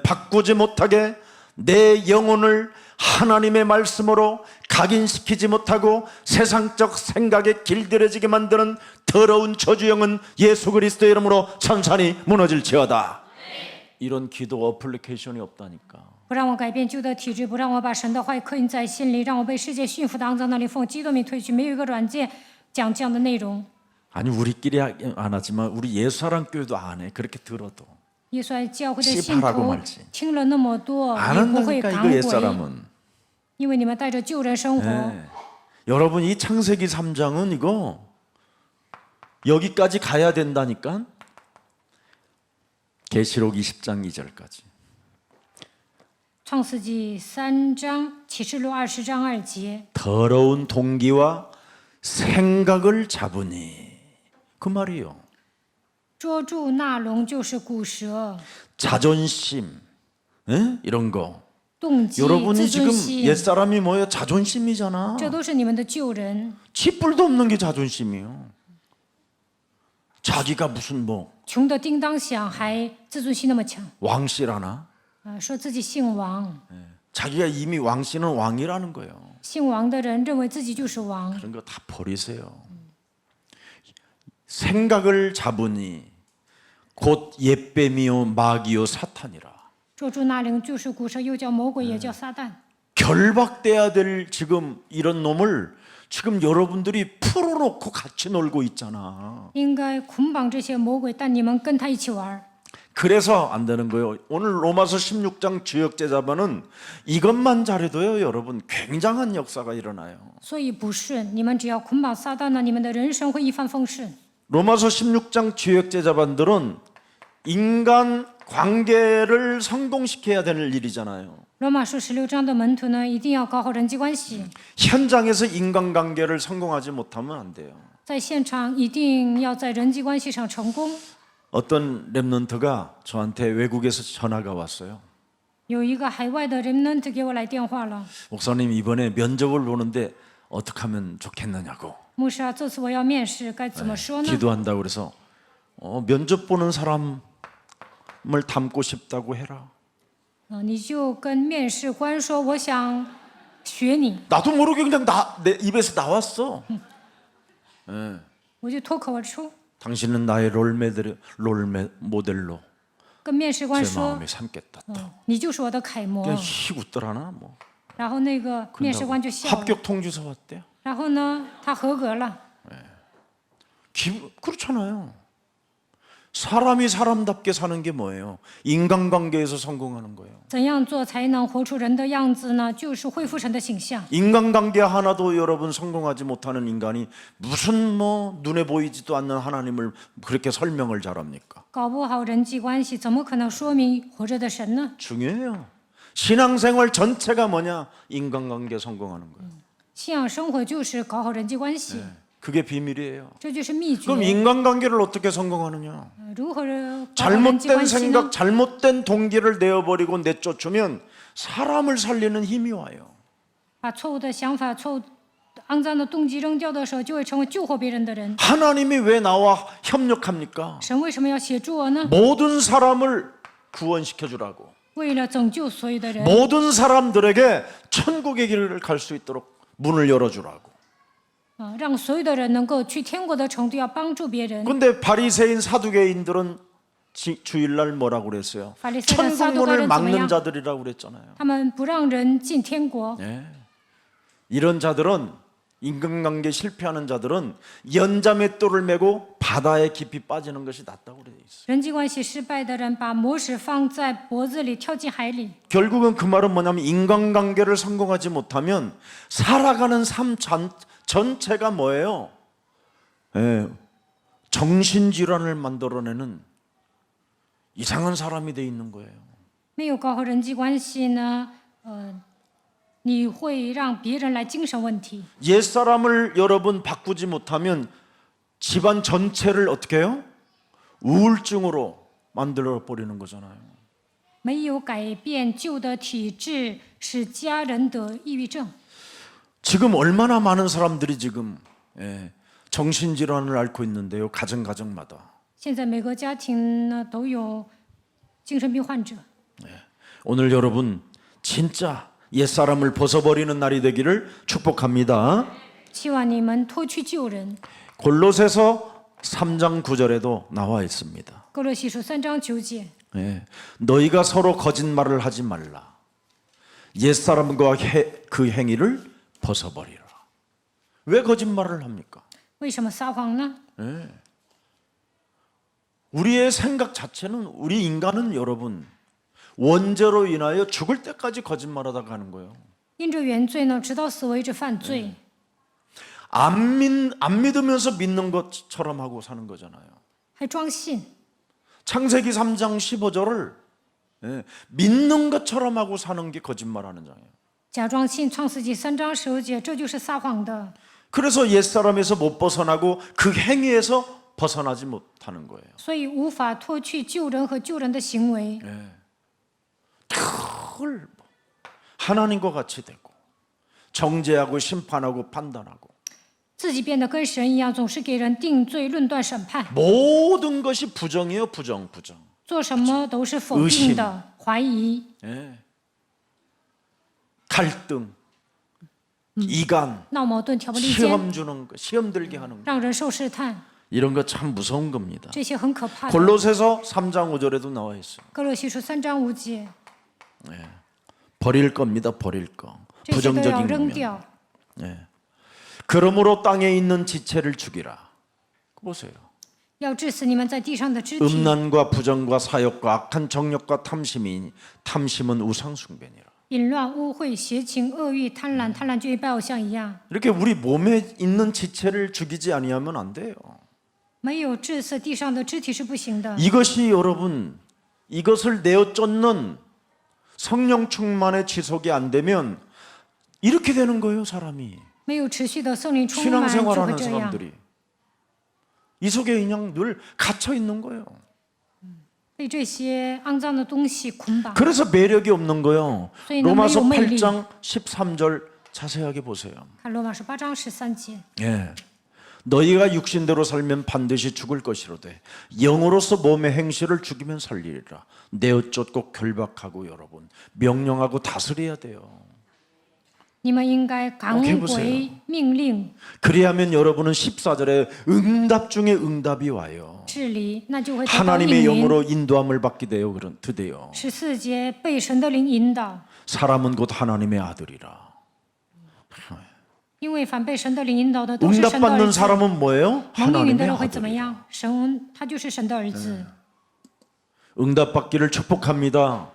바꾸지 못하게 내 영혼을 하나님의 말씀으로 각인시키지 못하고 세상적 생각에 길들여지게 만드는 더러운 저주영은 예수 그리스도의 이름으로 천천히 무너질지어다. 이런 기도 어플리케이션이 없다니까. 不让我改变旧的体质，不让我把神的话语刻印在心里，让我被世界驯服的肮脏的灵奉基督名推去。没有一个软件讲这样的内容。 아니 우리끼리 안 하지만 우리 예수사랑교회도 안 해. 그렇게 들어도 耶稣教会的信 씨발하고 徒 말지 听了那么多， 안 也不会 한다니까 赶 이거 鬼， 옛사람은. 因为你们带着旧人生活。 네. 여러분 이 창세기 3장은 이거 여기까지 가야 된다니까. 계시록 20장 2절까지. 创世纪3章，启示录20章2节， 더러운 동기와 생각을 잡으니 그 말이요. 捉住那龙就是古蛇， 자존심, 이런 거. 动机、 여러분이 自 지금 尊心， 옛사람이 뭐예요? 자존심이잖아. 这都是你们的旧人。 치뿔도 없는 게 자존심이요. 자기가 무슨 뭐 穷的叮当响，还自尊心那么强， 왕씨라나? 说自己姓王， 자기가 이미 왕씨는 왕이라는 거예요. 姓王的人认为自己就是王。 그런 거 다 버리세요. 생각을 잡으니 곧 옛뱀이요 마귀요 사탄이라. 捉住那灵就是古蛇，又叫魔鬼，也叫撒旦。 결박돼야 될 지금 이런 놈을 지금 여러분들이 풀어놓고 같이 놀고 있잖아. 应该捆绑这些魔鬼，但你们跟他一起玩。 그래서 안 되는 거예요. 오늘 로마서 16장 주역제자반은 이것만 잘해도요, 여러분 굉장한 역사가 일어나요. 所以不顺，你们只要捆绑撒旦呢，你们的人生会一帆风顺。 로마서 16장 주역제자반들은 인간 관계를 성공시켜야 되는 일이잖아요. 罗马书16章的门徒呢，一定要搞好人际关系， 현장에서 인간관계를 성공하지 못하면 안 돼요. 在现场一定要在人际关系上成功。 어떤 랩런트가 저한테 외국에서 전화가 왔어요. 有一个海外的 remnant 给我来电话了， 목사님 이번에 면접을 보는데 어떻게 하면 좋겠느냐고. 牧师啊，这次我要面试，该怎么说呢？ 기도한다고 그래서 면접 보는 사람을 닮고 싶다고 해라. 你就跟面试官说，我想学你， 나도 모르게 그냥 내 입에서 나왔어. 我就脱口而出， 당신은 나의 롤 모델로 跟面试官 제 说， 마음에 삼겠다. 你就是我的楷模。 그냥 씩 웃더라나 뭐. 然后那个面试官就笑了， 합격 통지서 왔대요. 然后呢，他合格了。 그렇잖아요. 사람이 사람답게 사는 게 뭐예요? 인간관계에서 성공하는 거예요. 怎样做才能活出人的样子呢？就是恢复神的形象。 인간관계 하나도 여러분 성공하지 못하는 인간이 무슨 뭐 눈에 보이지도 않는 하나님을 그렇게 설명을 잘합니까? 搞不好人际关系怎么可能说明活着的神呢？ 중요해요. 신앙생활 전체가 뭐냐? 인간관계 성공하는 거예요. 信仰生活就是搞好人际关系， 그게 비밀이에요. 这就是秘诀。 그럼 인간관계를 어떻게 성공하느냐? 如何搞好人际 잘못된 关系呢？ 생각, 잘못된 동기를 내어버리고 내쫓으면 사람을 살리는 힘이 와요. 把错误的想法、错误、肮脏的动机扔掉的时候，就会成为救活别人的人。 하나님이 왜 나와 협력합니까? 神为什么要协助我呢？ 모든 사람을 구원시켜 주라고. 为了拯救所有的人， 모든 사람들에게 천국의 길을 갈 수 있도록 문을 열어주라고. 让所有的人能够去天国的程度，要帮助别人。 근데 바리새인 사두개인들은 주일날 뭐라고 그랬어요? 바리새인 천국 사두가는 문을 막는 뭐야? 자들이라고 그랬잖아요. 他们不让人进天国， 이런 자들은 인간관계 실패하는 자들은 연자맷돌을 메고 바다에 깊이 빠지는 것이 낫다고 그래 있어요. 人际关系失败的人把魔石放在脖子里，跳进海里。 결국은 그 말은 뭐냐면 인간관계를 성공하지 못하면 살아가는 삶 전체가 뭐예요? 정신질환을 만들어내는 이상한 사람이 돼 있는 거예요. 没有搞好人际关系呢，你会让别人来精神问题。 옛사람을 여러분 바꾸지 못하면 집안 전체를 어떻게 해요? 우울증으로 만들어 버리는 거잖아요. 没有改变旧的体质，使家人得抑郁症。 지금 얼마나 많은 사람들이 지금 정신질환을 앓고 있는데요. 가정마다. 现在每个家庭呢都有精神病患者。 오늘 여러분 진짜 옛사람을 벗어버리는 날이 되기를 축복합니다. 希望你们脱去旧人。 골로새서 3장 9절에도 나와 있습니다. 哥罗西书3章9节， 너희가 서로 거짓말을 하지 말라. 옛사람과 그 행위를 벗어버리라. 왜 거짓말을 합니까? 为什么撒谎呢？ 우리의 생각 자체는 우리 인간은 여러분 원죄로 인하여 죽을 때까지 거짓말하다 가는 거예요. 因着原罪呢，直到死为止犯罪， 안 믿으면서 믿는 것처럼 하고 사는 거잖아요. 还装信。 창세기 3장 15절을 믿는 것처럼 하고 사는 게 거짓말하는 장이에요. 假装信创世纪3章15节，这就是撒谎的。 그래서 옛사람에서 못 벗어나고 그 행위에서 벗어나지 못하는 거예요. 所以无法脱去旧人和旧人的行为， 늘 하나님과 같이 되고 정죄하고 심판하고 판단하고 自己变得跟神一样，总是给人定罪、论断、审判， 모든 것이 부정이에요. 부정. 做什么都是否定的、怀疑、 갈등, 이간, 闹矛盾、挑拨离间， 시험 주는 거, 시험 들게 하는 거. 让人受试探， 이런 거 참 무서운 겁니다. 这些很可怕的。 골로새서 3장 5절에도 나와 있어요. 哥罗西书3章5节， 버릴 겁니다. 버릴 거. 这些都要 부정적인 扔 면. 掉。 그러므로 땅에 있는 지체를 죽이라. 보세요. 要致死你们在地上的肢体， 음란과 부정과 사욕과 악한 정욕과 탐심이니 탐심은 우상 숭배니라. 淫乱、污秽、邪情、恶欲、贪婪，贪婪就与拜偶像一样。 이렇게 우리 몸에 있는 지체를 죽이지 아니하면 안 돼요. 没有致死地上的肢体是不行的。 이것이 여러분 이것을 내어 쫓는 성령 충만의 지속이 안 되면 이렇게 되는 거예요, 사람이. 没有持续的圣灵充满，就会 신앙생활하는 这样。 사람들이 이 속에 그냥 늘 갇혀 있는 거예요. 被这些肮脏的东西捆绑。 그래서 매력이 없는 거예요. 소위는 로마서 매우 매력. 8장 13절 자세하게 보세요. 看罗马书8章13节， 너희가 육신대로 살면 반드시 죽을 것이로되 영으로서 몸의 행실을 죽이면 살리리라. 내어 쫓고 결박하고 여러분 명령하고 다스려야 돼요. 你们应该赶 오케이 보세요 回命令 그리하면 여러분은 14절에 응답 중에 응답이 와요. 治理，那就会得到 하나님의 应允。 영으로 인도함을 받게 돼요. 드디어 14节被神的灵引导， 사람은 곧 하나님의 아들이라. 因为凡被神的灵引导的都是神的儿 응답받는 子。 사람은 뭐예요? 蒙应允的 하나님의 人会怎么 아들이에요. 样？神他就是神的儿子。 응답받기를 축복합니다.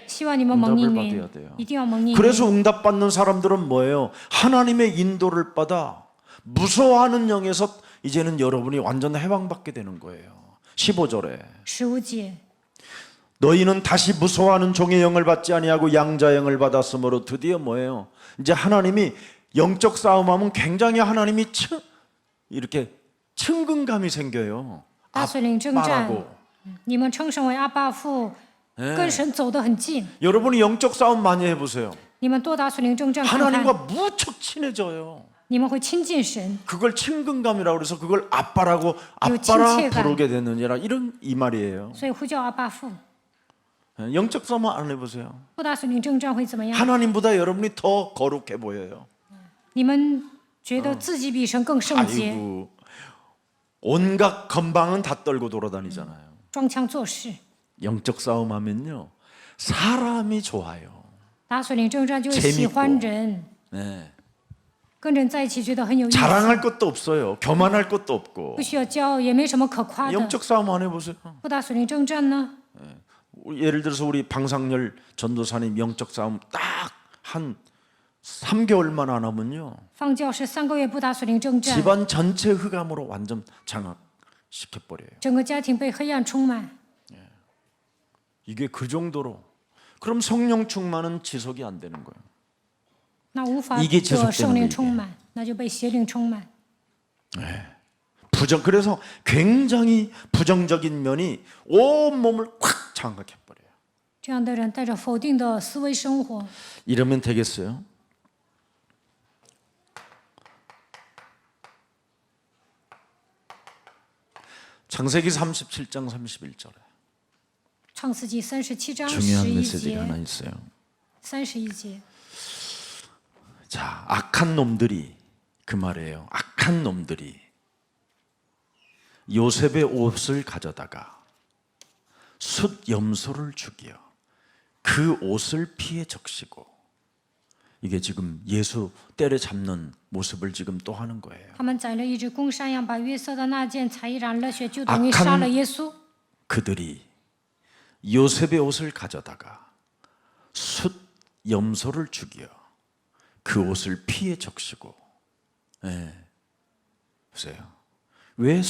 希望你们蒙应 응답을 允 받아야 돼요. ，一定要蒙应允。 그래서 응답받는 사람들은 뭐예요? 하나님의 인도를 받아 무서워하는 영에서 이제는 여러분이 완전 해방받게 되는 거예요. 15절에 15节， 너희는 다시 무서워하는 종의 영을 받지 아니하고 양자 영을 받았으므로 드디어 뭐예요? 이제 하나님이 영적 싸움하면 굉장히 하나님이 이렇게 친근감이 생겨요. 大水灵征战， 아빠라고. 你们称神为阿爸父，跟神走得很近。 여러분이 영적 싸움 많이 해보세요. 你们多打水灵征战看看， 하나님과 무척 친해져요. 你们会亲近神。 그걸 친근감이라고 그래서 그걸 아빠라고 요 아빠라 친체감. 부르게 되느니라 이런 이 말이에요. 所以呼叫阿爸父。 영적 싸움 안 해보세요. 不打水灵征战会怎么样？ 하나님보다 여러분이 더 거룩해 보여요. 你们觉得自己比神更圣洁， 아이고 온갖 건방은 다 떨고 돌아다니잖아요. 装腔作势。 영적 싸움 하면요 사람이 좋아요. 打水灵征战就会 재밌고 喜欢人， 네. 跟人在一起觉得很有意思， 자랑할 것도 없어요. 교만할 것도 없고. 不需要骄傲，也没什么可夸的。 영적 싸움 안 해보세요. 不打水灵征战呢？ 예를 들어서 우리 방상열 전도사님 영적 싸움 딱 한 3개월만 안 하면요 放教士3个月不打水灵征战， 집안 전체 흑암으로 완전 장악시켜 버려요. 整个家庭被黑暗充满。 이게 그 정도로. 그럼 성령 충만은 지속이 안 되는 거예요. 那无法 이게 得 지속되는 圣灵 거예요, 充满，那就被邪灵充满。 그래서 굉장히 부정적인 면이 온 몸을 콱 장악해 버려요. 这样的人带着否定的思维生活， 이러면 되겠어요? 창세기 37장 31절에 创世纪37章 중요한 11 메시지가 하나 节、 있어요. 31节。 자, 악한 놈들이 그 말이에요. 악한 놈들이 요셉의 옷을 가져다가 숫 염소를 죽여 그 옷을 피해 적시고 이게 지금 예수 때려잡는 모습을 지금 또 하는 거예요. 他们宰了一只公山羊，把约瑟的那件彩衣染了血，就等于杀了耶稣。 그들이 요셉의 옷을 가져다가 숫 염소를 죽여 그 옷을 피해 적시고, 예, 보세요. 왜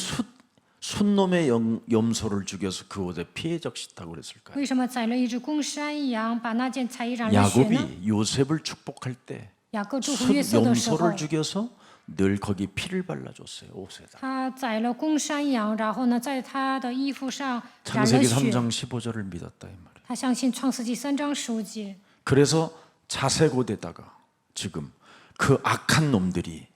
숫놈의 염소를 죽여서 그 옷에 피해 적시다고 그랬을까요? 为什么宰了一只公山羊，把那件彩衣染了血呢？ 야곱이 요셉을 축복할 때 雅各祝福 숫 约瑟的时候， 염소를 죽여서 늘 거기 피를 발라줬어요. 옷에다. 他宰了公山羊，然后呢，在他的衣服上染了 창세기 血。 3장 15절을 믿었다 이 말이에요. 他相信创世纪3章15节， 그래서 자세고대다가 지금 그 악한 놈들이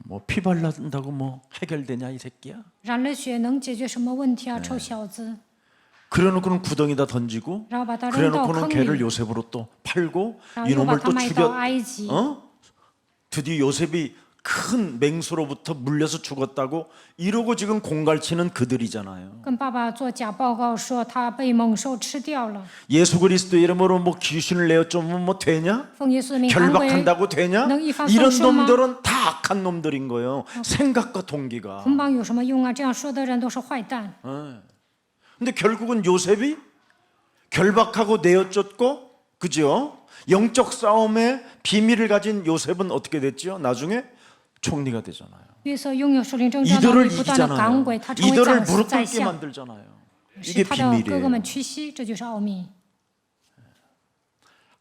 뭐 피 발란다고 뭐 해결되냐 이 새끼야? 染了血能解决什么问题啊？臭小子！ 그래놓고는 구덩이다 던지고 然后把他扔到 그래놓고는 坑 걔를 里， 요셉으로 또 팔고 然后又把 이놈을 他 또 卖到 죽여 埃及。 드디어 요셉이 큰 맹수로부터 물려서 죽었다고 이러고 지금 공갈치는 그들이잖아요. 跟爸爸做假报告说他被猛兽吃掉了。 예수 그리스도 이름으로 뭐 귀신을 내어 쫓으면 뭐 되냐? 奉耶稣的名赶鬼， 결박한다고 되냐? 능 이판 이런 성수마? 놈들은 다 악한 놈들인 거예요. 생각과 동기가. 捆绑有什么用啊？这样说的人都是坏蛋。 근데 결국은 요셉이 결박하고 내어 쫓고, 그죠? 영적 싸움의 비밀을 가진 요셉은 어떻게 됐죠? 나중에 총리가 되잖아요. 约瑟拥有属灵征战能 이들을 力，不断的赶 이기잖아요. 鬼，他成为 이들을 宰 무릎 宰 꿇게 相， 만들잖아요. 使 이게 他的哥哥 비밀이에요. 们屈膝，这就是奥秘。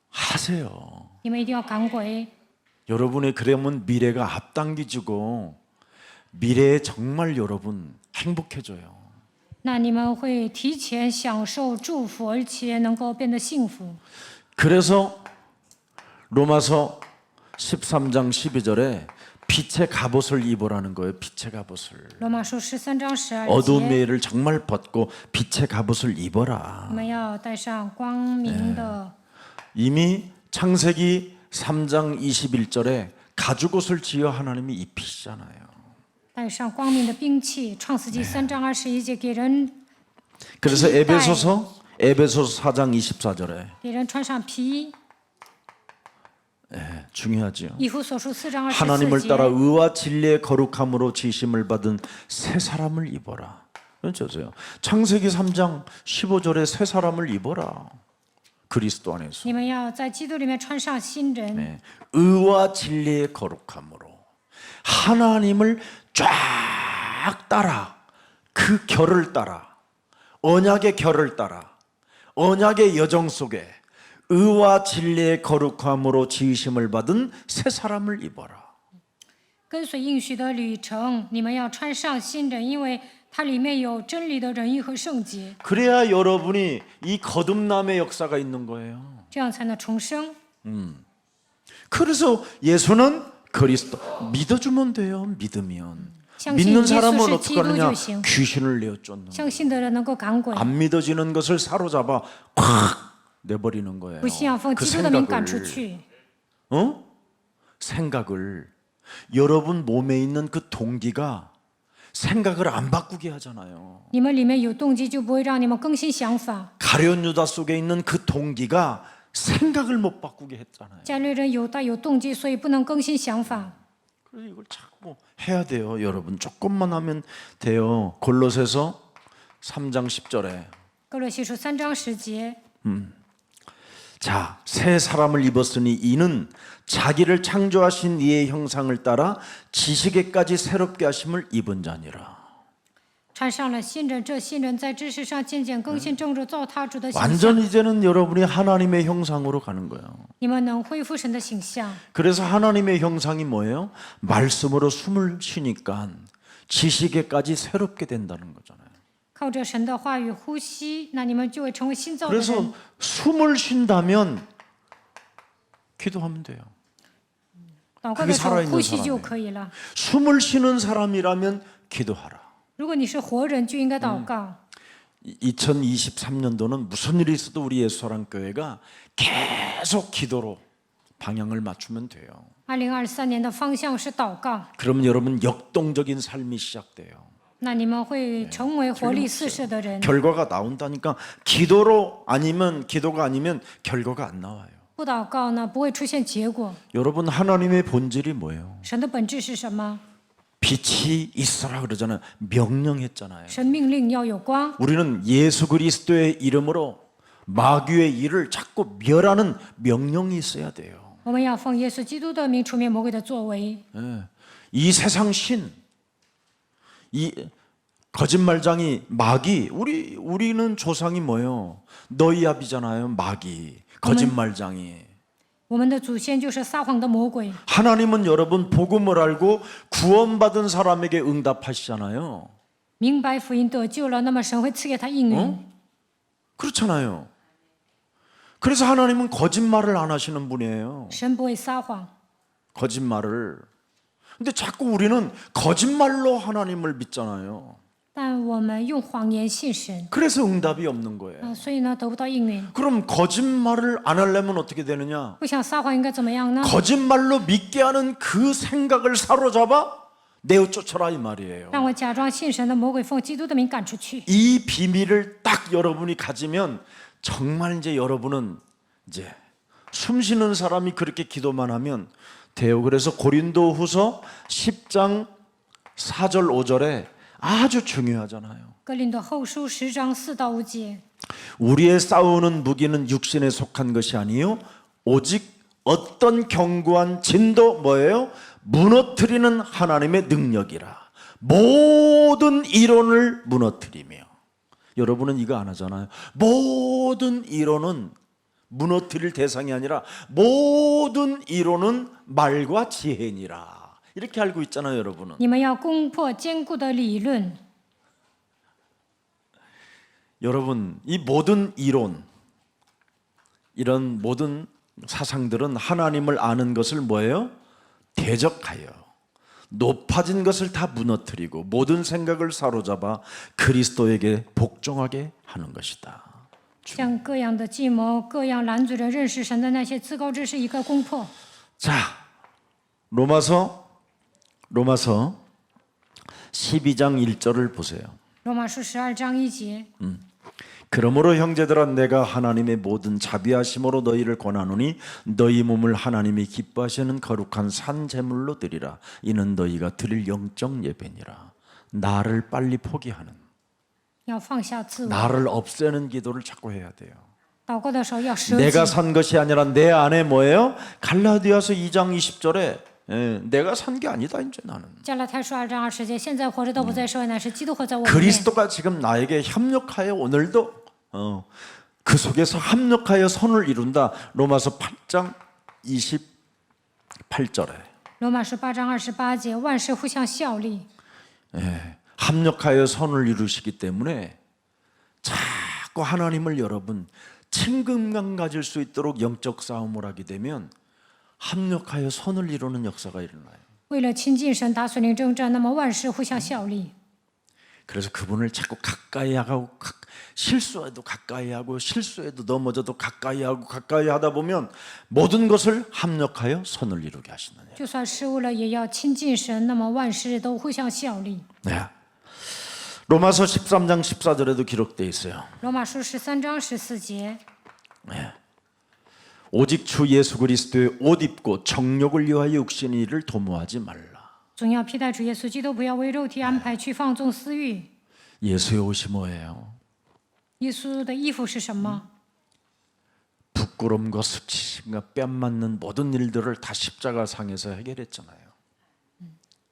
하세요. 你们一定要赶鬼， 여러분의 그러면 미래가 앞당기지고 미래에 정말 여러분 행복해져요. 那你们会提前享受祝福，而且能够变得幸福。 그래서 로마서 13장 12절에 빛의 갑옷을 입으라는 거예요. 빛의 갑옷을. 罗马书13章12 어두운 节， 매를 정말 벗고 빛의 갑옷을 입어라. 你们要戴上光明的。 이미 창세기 3장 21절에 가죽옷을 지어 하나님이 입히시잖아요. 带上光明的兵器，创世纪3章21节给人 그래서 피 에베소서 4장 24절에 给人穿上皮衣， 중요하지요. 以弗所书4章24 하나님을 따라 节， 의와 진리의 거룩함으로 지심을 받은 새 사람을 입어라. 저세요. 창세기 3장 15절에 새 사람을 입어라. 그리스도 안에서. 你们要在基督里面穿上新人， 네. 의와 진리의 거룩함으로 하나님을 쫙 따라 그 결을 따라 언약의 결을 따라 언약의 여정 속에 의와 진리의 거룩함으로 지으심을 받은 새 사람을 입어라. 跟随应许的旅程，你们要穿上新人，因为它里面有真理的仁义和圣洁， 그래야 여러분이 이 거듭남의 역사가 있는 거예요. 这样才能重生。 그래서 예수는 그리스도 믿어주면 돼요. 믿으면. 相信 믿는 耶稣 사람은 是 어떻게 基督 하느냐? 就行， 귀신을 내어 쫓는. 相信的人能够赶鬼， 안 믿어지는 것을 사로잡아 확 내버리는 거예요. 不信仰奉 그 基督的名赶出 생각을 去。 생각을 여러분 몸에 있는 그 동기가 생각을 안 바꾸게 하잖아요. 你们里面有动机，就不会让你们更新想法。 가룟 유다 속에 있는 그 동기가 생각을 못 바꾸게 했잖아요. 加略人有带有动机，所以不能更新想法。 그래서 이걸 자꾸 해야 돼요. 여러분 조금만 하면 돼요. 골로새서 3장 10절에 哥罗西书3章10节， 자, 새 사람을 입었으니 이는 자기를 창조하신 이의 형상을 따라 지식에까지 새롭게 하심을 입은 자니라. 穿上了新人，这新人在知识上渐渐更新正如造他主的形象。 완전 이제는 여러분이 하나님의 형상으로 가는 거예요. 你们能恢复神的形象。 그래서 하나님의 형상이 뭐예요? 말씀으로 숨을 쉬니까 지식에까지 새롭게 된다는 거잖아요. 靠着神的话语呼吸，那你们就会成为新造的人。 그래서 숨을 쉰다면 기도하면 돼요. 祷告的时候 그게살아있는 呼吸 사람이에요 就可以了。 숨을 쉬는 사람이라면 기도하라. 如果你是活人，就应该祷告。 2023년도는 무슨 일이 있어도 우리 예수사랑교회가 계속 기도로 방향을 맞추면 돼요. 2023年的方向是祷告， 그러면 여러분 역동적인 삶이 시작돼요. 那你们会成为活力四射的人。 결과가 나온다니까 기도로 아니면 기도가 아니면 결과가 안 나와요. 不祷告呢，不会出现结果。 여러분 하나님의 본질이 뭐예요? 神的本质是什么？ 빛이 있어라 그러잖아요. 명령했잖아요. 神命令要有光。 우리는 예수 그리스도의 이름으로 마귀의 일을 자꾸 멸하는 명령이 있어야 돼요. 我们要奉耶稣基督的名除灭魔鬼的作为。 이 세상 신, 이 거짓말장이 마귀, 우리는 조상이 뭐예요? 너희압이잖아요. 마귀, 거짓말장이. 我们的祖先就是撒谎的魔鬼。 하나님은 여러분 복음을 알고 구원받은 사람에게 응답하시잖아요. 明白福音得救了，那么神会赐给他应允。 그렇잖아요. 그래서 하나님은 거짓말을 안 하시는 분이에요. 神不会撒谎， 거짓말을. 근데 자꾸 우리는 거짓말로 하나님을 믿잖아요. 但我们用谎言信神， 그래서 응답이 없는 거예요. 所以呢得不到应允。 그럼 거짓말을 안 하려면 어떻게 되느냐? 不想撒谎应该怎么样呢？ 거짓말로 믿게 하는 그 생각을 사로잡아 내어 쫓아라 이 말이에요. 让我假装信神的魔鬼奉基督的名赶出去。 이 비밀을 딱 여러분이 가지면 정말 이제 여러분은 이제 숨쉬는 사람이 그렇게 기도만 하면 돼요. 그래서 고린도후서 10장 4절 5절에 아주 중요하잖아요. 哥林多后书10章4到5节， 우리의 싸우는 무기는 육신에 속한 것이 아니요 오직 어떤 견고한 진도 뭐예요? 무너뜨리는 하나님의 능력이라. 모든 이론을 무너뜨리며. 여러분은 이거 안 하잖아요. 모든 이론은 무너뜨릴 대상이 아니라 모든 이론은 말과 지혜니라. 이렇게 알고 있잖아요, 여러분은. 你们要攻破坚固的理论。 여러분, 이 모든 이론, 이런 모든 사상들은 하나님을 아는 것을 뭐예요? 대적하여 높아진 것을 다 무너뜨리고 모든 생각을 사로잡아 그리스도에게 복종하게 하는 것이다. 将各样的计谋、各样拦阻着认识神的那些自高之事一个攻破。 자, 로마서 12장 1절을 보세요. 罗马书12章1节， 그러므로 형제들아 내가 하나님의 모든 자비하심으로 너희를 권하노니 너희 몸을 하나님이 기뻐하시는 거룩한 산 제물로 드리라. 이는 너희가 드릴 영적 예배니라. 나를 빨리 포기하는, 要放下自我。 나를 없애는 기도를 자꾸 해야 돼요. 祷告的时候要舍己。 내가 산 것이 아니라 내 안에 뭐예요? 갈라디아서 2장 20절에 내가 산 게 아니다 이제 나는. 加拉太书2章20节，现在活着都不再是我，乃是基督活在我里面。 그리스도가 지금 나에게 협력하여 오늘도 그 속에서 합력하여 선을 이룬다. 로마서 8장 28절에 罗马书8章28节，万事互相效力。 합력하여 선을 이루시기 때문에 자꾸 하나님을 여러분 친근감 가질 수 있도록 영적 싸움을 하게 되면 합력하여 선을 이루는 역사가 일어나요. 为了亲近神，打属灵征战，那么万事互相效力。 그래서 그분을 자꾸 가까이 하고 실수해도 가까이 하고 실수해도 넘어져도 가까이 하고 가까이 하다 보면 모든 것을 합력하여 선을 이루게 하시느냐. 就算失误了，也要亲近神，那么万事都互相效力。 네. 로마서 13장 14절에도 기록되어 있어요. 罗马书13章14节， 오직 주 예수 그리스도의 옷 입고 정욕을 위하여 육신의 일을 도모하지 말라. 总要披戴主耶稣基督，不要为肉体安排去放纵私欲。 예수의 옷이 뭐예요? 耶稣的衣服是什么？ 부끄러움과 수치심과 뺨 맞는 모든 일들을 다 십자가 상에서 해결했잖아요.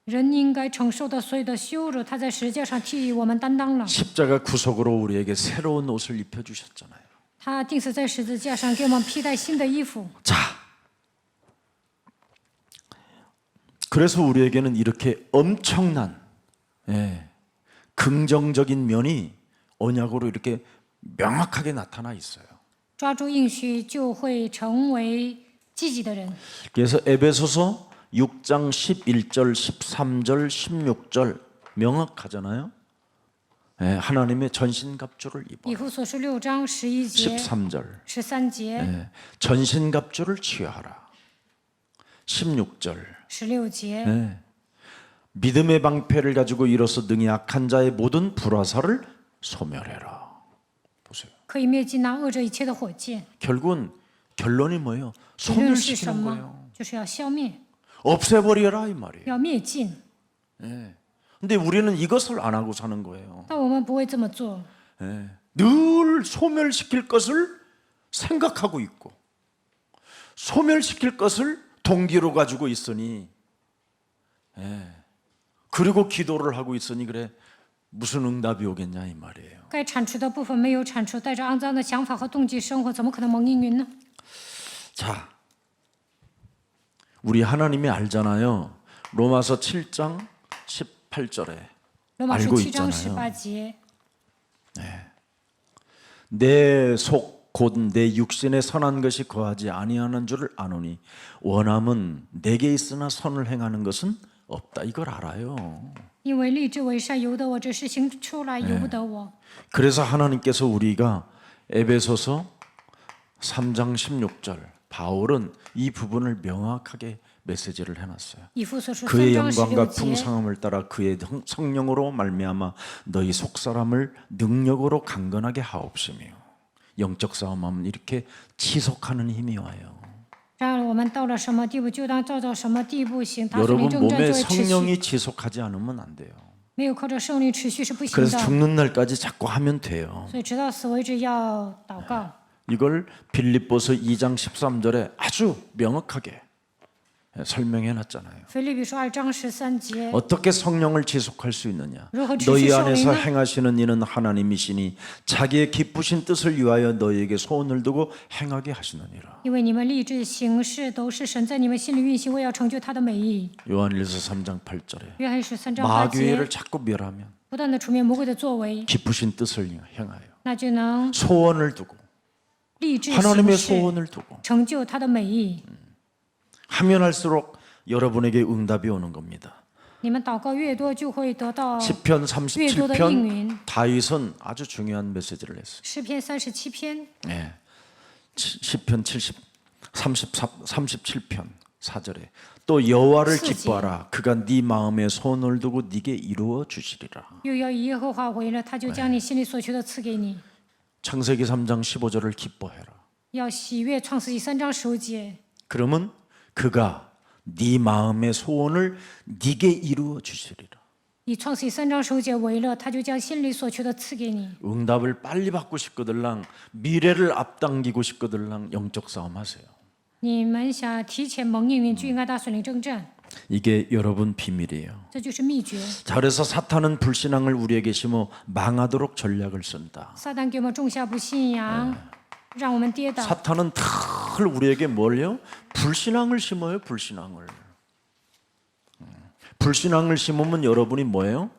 人应该承受的所有的羞辱，他在十字架上替我们担当了。 십자가 구속으로 우리에게 새로운 옷을 입혀주셨잖아요. 他钉死在十字架上，给我们披戴新的衣服。 자, 그래서 우리에게는 이렇게 엄청난 긍정적인 면이 언약으로 이렇게 명확하게 나타나 있어요. 抓住应许，就会成为积极的人。 그래서 에베소서 6장 11절, 13절, 16절 명확하잖아요. 하나님의 전신갑주를 입어. 以弗所书6章11节、 13절 13节、 전신갑주를 취하라. 16절 16节， 믿음의 방패를 가지고 일어서 능히 악한 자의 모든 불화살을 소멸해라. 보세요. 可以灭尽那恶者一切的火箭。 결국은 결론이 뭐예요? 结论是什 소멸시키는 么？ 거예요. 就是要消灭， 없애버려라 이 말이에요. 要灭尽。 근데 우리는 이것을 안 하고 사는 거예요. 但我们不会这么做， 늘 소멸시킬 것을 생각하고 있고 소멸시킬 것을 동기로 가지고 있으니 그리고 기도를 하고 있으니 그래 무슨 응답이 오겠냐 이 말이에요. 该铲除的部分没有铲除，带着肮脏的想法和动机生活，怎么可能蒙应允呢？ 자, 우리 하나님이 알잖아요. 로마서 7장 18절에 罗马书 알고 7章 있잖아요. 18节， 내 속 곧 내 육신에 선한 것이 거하지 아니하는 줄을 아노니 원함은 내게 있으나 선을 행하는 것은 없다. 이걸 알아요. 因为立志为善由得我，这事行出来由不得我。 그래서 하나님께서 우리가 에베소서 3장 16절 바울은 이 부분을 명확하게 메시지를 해놨어요. 以弗所书그의 3章 영광과 16节， 풍성함을 따라 그의 성령으로 말미암아 너희 속사람을 능력으로 강건하게 하옵시며 영적 싸움하면 이렇게 지속하는 힘이 와요. 然而我们到了什么地步，就当照到什么地步行。他属 여러분 灵征战 몸에 就会持续， 성령이 지속하지 않으면 안 돼요. 没有靠着圣灵持续是不行 그래서 的。 죽는 날까지 자꾸 하면 돼요. 所以直到死为止要祷告。 이걸 빌립보서 2장 13절에 아주 명확하게 설명해 놨잖아요. 腓立比书2章13节， 어떻게 성령을 지속할 수 있느냐?如何持续 너희 圣灵 안에서 呢？ 행하시는 이는 하나님이시니 자기의 기쁘신 뜻을 위하여 너희에게 소원을 두고 행하게 하시느니라. 因为你们立志行事都是神在你们心里运行，为要成就他的美意。 요한일서 3장 8절에 约翰书3章8节， 마귀를 자꾸 멸하면 不断的除灭魔鬼的作为， 기쁘신 뜻을 행하여 那就能 소원을 두고 立志 하나님의 行事， 소원을 두고 成就他的美意。 하면 할수록 여러분에게 응답이 오는 겁니다. 你们祷告越多，就会得到。 시편 越多的应允。 37편 다윗은 아주 중요한 메시지를 했어요. 诗篇37篇， 네. 시편 37편 4절에 또 여호와를 쓰지. 기뻐하라 그가 네 마음에 손을 두고 네게 이루어 주시리라. 又要以耶和华为乐，他就将你心里所求的赐给你。 창세기 3장 15절을 기뻐해라. 要喜悦创世纪3章15节， 그러면 그가 네 마음의 소원을 네게 이루어 주시리라. 以创世纪3章15节为乐，他就将心里所求的赐给你。 응답을 빨리 받고 싶거들랑 미래를 앞당기고 싶거들랑 영적 싸움 하세요. 你们想提前蒙应允，就应该打属灵征战， 이게 여러분 비밀이에요. 这就是秘诀。 자, 그래서 사탄은 불신앙을 우리에게 심어 망하도록 전략을 쓴다. 撒旦给我们种下不信仰，让我们跌倒。 사탄은 늘 우리에게 뭘요? 불신앙을 심어요. 불신앙을. 불신앙을 심으면 여러분이 뭐예요?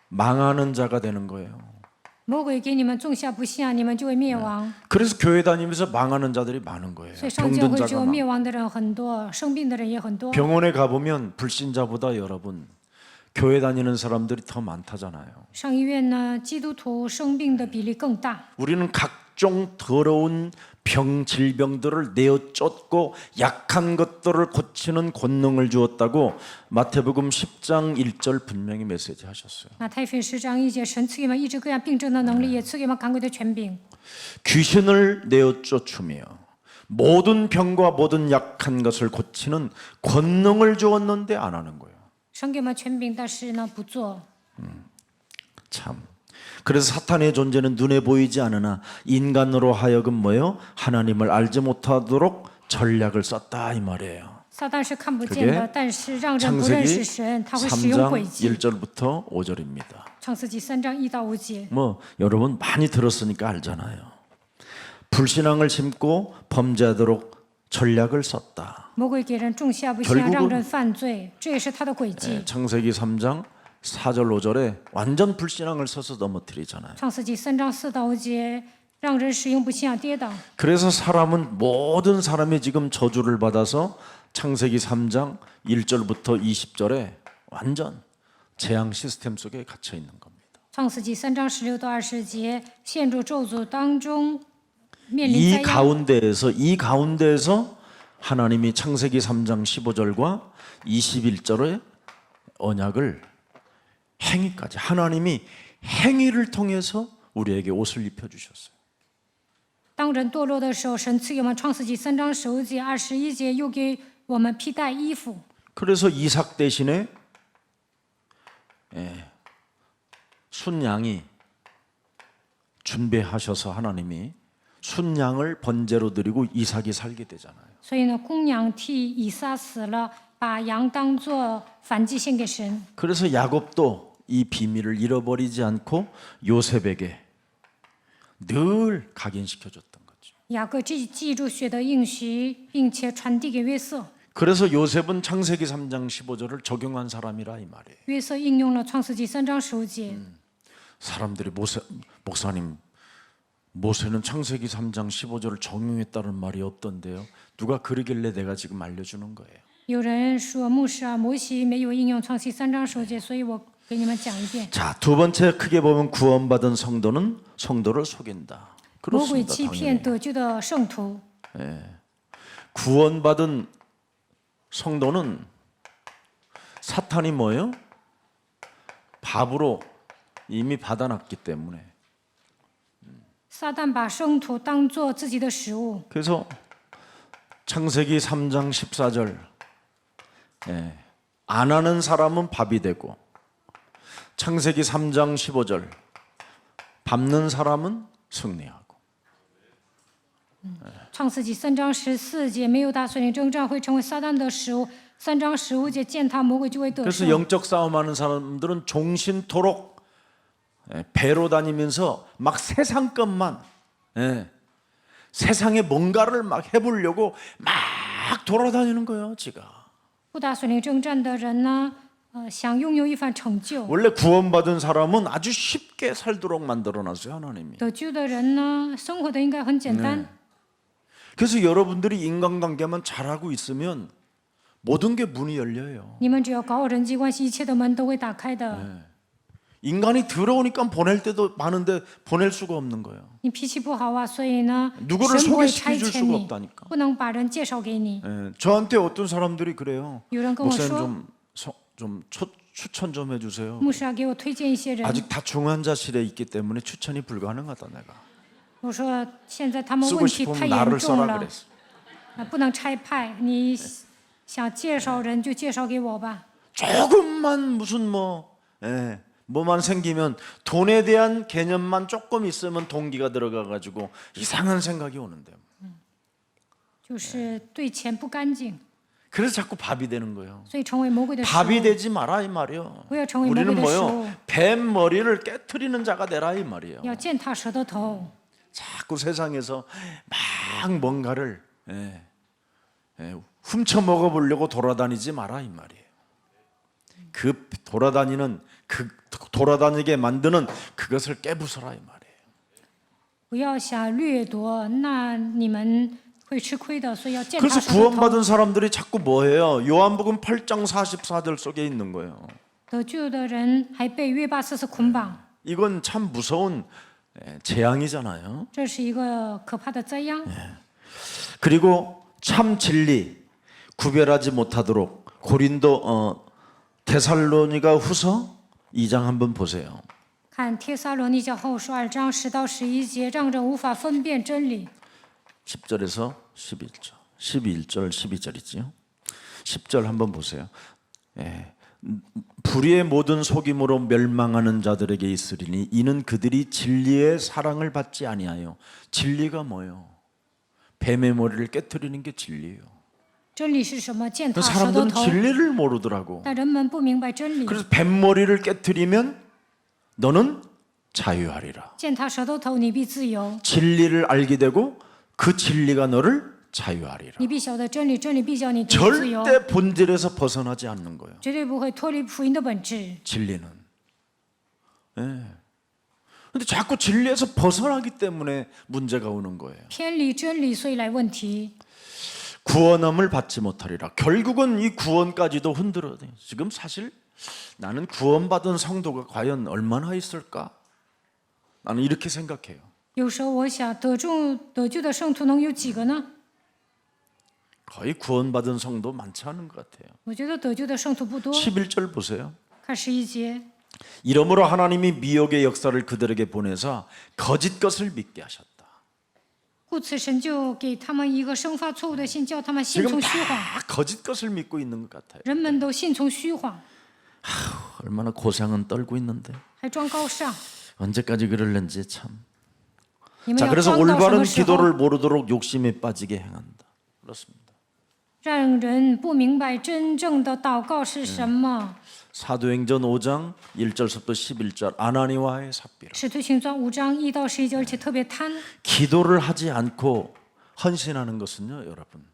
망하는 자가 되는 거예요. 魔鬼给你们种下不信仰，你们就会灭亡。 그래서 교회 다니면서 망하는 자들이 많은 거예요. 所以上教 병든 会只 자가 有 많. 灭亡的人很多，生病的人也很多。 병원에 가보면 불신자보다 여러분 교회 다니는 사람들이 더 많다잖아요. 上医院呢，基督徒生病的比例更大。 우리는 각종 더러운 병 질병들을 내어 쫓고 약한 것들을 고치는 권능을 주었다고 마태복음 10장 1절 분명히 메시지 하셨어요. 马太福音10章1节，神赐给我们医治各样病症的能力，也赐给我们赶鬼的权柄。 귀신을 내어 쫓으며 모든 병과 모든 약한 것을 고치는 권능을 주었는데 안 하는 거예요. 神给我们权柄，但是呢不做。 참. 그래서 사탄의 존재는 눈에 보이지 않으나 인간으로 하여금 뭐요? 하나님을 알지 못하도록 전략을 썼다 이 말이에요. 撒旦是看不见的，但是让人不认 창세기 识神，他会使用 3장 诡计。 1절부터 5절입니다. 创世纪3章1到5节， 뭐 여러분 많이 들었으니까 알잖아요. 불신앙을 심고 범죄하도록 전략을 썼다. 魔鬼给人种下不信仰， 결국은 让人犯罪，这也是他的诡计。 창세기 3장 4절 5절에 완전 불신앙을 써서 넘어뜨리잖아요. 创世纪3章4到5节，让人使用不信仰跌倒。 그래서 사람은 모든 사람이 지금 저주를 받아서 창세기 3장 1절부터 20절에 완전 재앙 시스템 속에 갇혀 있는 겁니다. 创世纪3章16到20节，陷入咒诅当中，面临 이 灾殃。 가운데에서 하나님이 창세기 3장 15절과 21절의 언약을 행위까지 하나님이 행위를 통해서 우리에게 옷을 입혀 주셨어요. 当人堕落的时候，神赐给我们创世纪3章15节、21节，又给我们披戴衣服。 그래서 이삭 대신에 순양이 준비하셔서 하나님이 순양을 번제로 드리고 이삭이 살게 되잖아요. 所以呢，公羊替以撒死了，把羊当作燔祭献给神。 그래서 야곱도 이 비밀을 잃어버리지 않고 요셉에게 늘 각인시켜 줬던 거죠. 雅各记住血的应许，并且传递给约瑟。 그래서 요셉은 창세기 3장 15절을 적용한 사람이라 이 말이에요. 约瑟应用了创世纪3章15节。 사람들이 목사님 모세는 창세기 3장 15절을 적용했다는 말이 없던데요. 누가 그러길래 내가 지금 알려주는 거예요. 有人说牧师啊，摩西没有应用创世纪3章15节，所以我给你们讲一遍。 자, 두 번째 크게 보면 구원받은 성도는 성도를 속인다. 魔鬼 그렇습니다. 欺骗 당연히. 得救的圣徒， 구원받은 성도는 사탄이 뭐예요? 밥으로 이미 받아놨기 때문에. 撒旦把圣徒当作自己的食物。 그래서 창세기 3장 14절 안 하는 사람은 밥이 되고 창세기 3장 15절 밟는 사람은 승리하고. 创世纪3章14节，没有打属灵征战会成为撒旦的食物。3章15节，践踏魔鬼就会得 그래서 胜。 영적 싸움하는 사람들은 종신토록 배로 다니면서 막 세상 것만 세상에 뭔가를 막 해보려고 막 돌아다니는 거예요, 지가. 不打属灵征战的人呢，想拥有一番成就。 원래 구원받은 사람은 아주 쉽게 살도록 만들어놨어요, 하나님이. 得救的人呢，生活的应该很简单。 그래서 여러분들이 인간관계만 잘하고 있으면 모든 게 문이 열려요. 你们只要搞好人际关系，一切的门都会打开的。 인간이 들어오니까 보낼 때도 많은데 보낼 수가 없는 거예요. 你脾气不好啊，所以呢， 누구를 神不会差 소개시켜줄 遣 수가 你， 없다니까. 不能把人介绍给你。 저한테 어떤 사람들이 그래요. 有人跟我 목사님 说， 좀 추천 좀 해주세요. 牧师啊，给我推荐一些人。 아직 다 중환자실에 있기 때문에 추천이 불가능하다 내가. 我说现在他们 쓰고 问题 싶으면 太严 나를 重 써라 了， 그랬어. 不能拆派，你想介绍人就介绍给我吧。 조금만 무슨 뭐만 생기면 돈에 대한 개념만 조금 있으면 동기가 들어가 가지고 이상한 생각이 오는데. 就是对钱不干净， 그래서 자꾸 밥이 되는 거예요. 所以成为魔鬼的食 밥이 物。 되지 마라 이 말이요. 不要成为魔 우리는 鬼的食物， 뭐요? 뱀 머리를 깨트리는 자가 되라 이 말이에요. 要践踏蛇的头。 자꾸 세상에서 막 뭔가를 훔쳐 먹어보려고 돌아다니지 마라 이 말이에요. 그 돌아다니게 만드는 그것을 깨부숴라 이 말이에요. 不要想掠夺，那你们会吃亏的，所以要践踏 그래서 蛇的头。 구원받은 사람들이 자꾸 뭐해요? 요한복음 8장 44절 속에 있는 거예요. 得救的人还被约巴斯捆绑， 이건 참 무서운 재앙이잖아요. 这是一个可怕的灾殃。 그리고 참 진리 구별하지 못하도록 고린도 데살로니가 후서 2장 한번 보세요. 看帖撒罗尼迦后书2章10到11节，让人无法分辨真理。 10절에서 11절, 11절, 12절이지요. 10절 한번 보세요. 불의의 모든 속임으로 멸망하는 자들에게 있으리니 이는 그들이 진리의 사랑을 받지 아니하여. 진리가 뭐예요? 뱀의 머리를 깨트리는 게 진리예요. 真理是什么？践踏蛇的 사람들은 头。 진리를 모르더라고. 但人们不明白真理， 그래서 뱀 머리를 깨트리면 너는 자유하리라. 践踏蛇的头，你必自由， 진리를 알게 되고 그 진리가 너를 자유하리라. 你必晓得真理，真理必叫你得自由， 절대 본질에서 벗어나지 않는 거예요. 绝对不会脱离福音的本质。 진리는. 근데 자꾸 진리에서 벗어나기 때문에 문제가 오는 거예요. 偏离真理，所以来问题。 구원함을 받지 못하리라. 결국은 이 구원까지도 흔들어요. 지금 사실 나는 구원받은 성도가 과연 얼마나 있을까? 나는 이렇게 생각해요. 有时候我想，得救的圣徒能有几个呢？ 거의 구원받은 성도 많지 않은 것 같아요. 我觉得得救的圣徒不多。 11절 보세요. 看11节， 이러므로 하나님이 미혹의 역사를 그들에게 보내사 거짓 것을 믿게 하셨다. 故此神就给他们一个生发错误的信，叫他们信 지금 从虚谎。 다 거짓 것을 믿고 있는 것 같아요. 人们都信从虚谎， 얼마나 고생은 떨고 있는데 还装高尚。 언제까지 그럴는지 참. 你们 자 要 그래서 装到什 올바른 么时候？ 기도를 모르도록 욕심에 빠지게 행한다. 그렇습니다. 让人不明白真正的祷告是什么。 사도행전 5장 1절부터 11절 아나니와의 삽비라. 使徒行传5章1到11节，而且特别贪。 기도를 하지 않고 헌신하는 것은요, 여러분.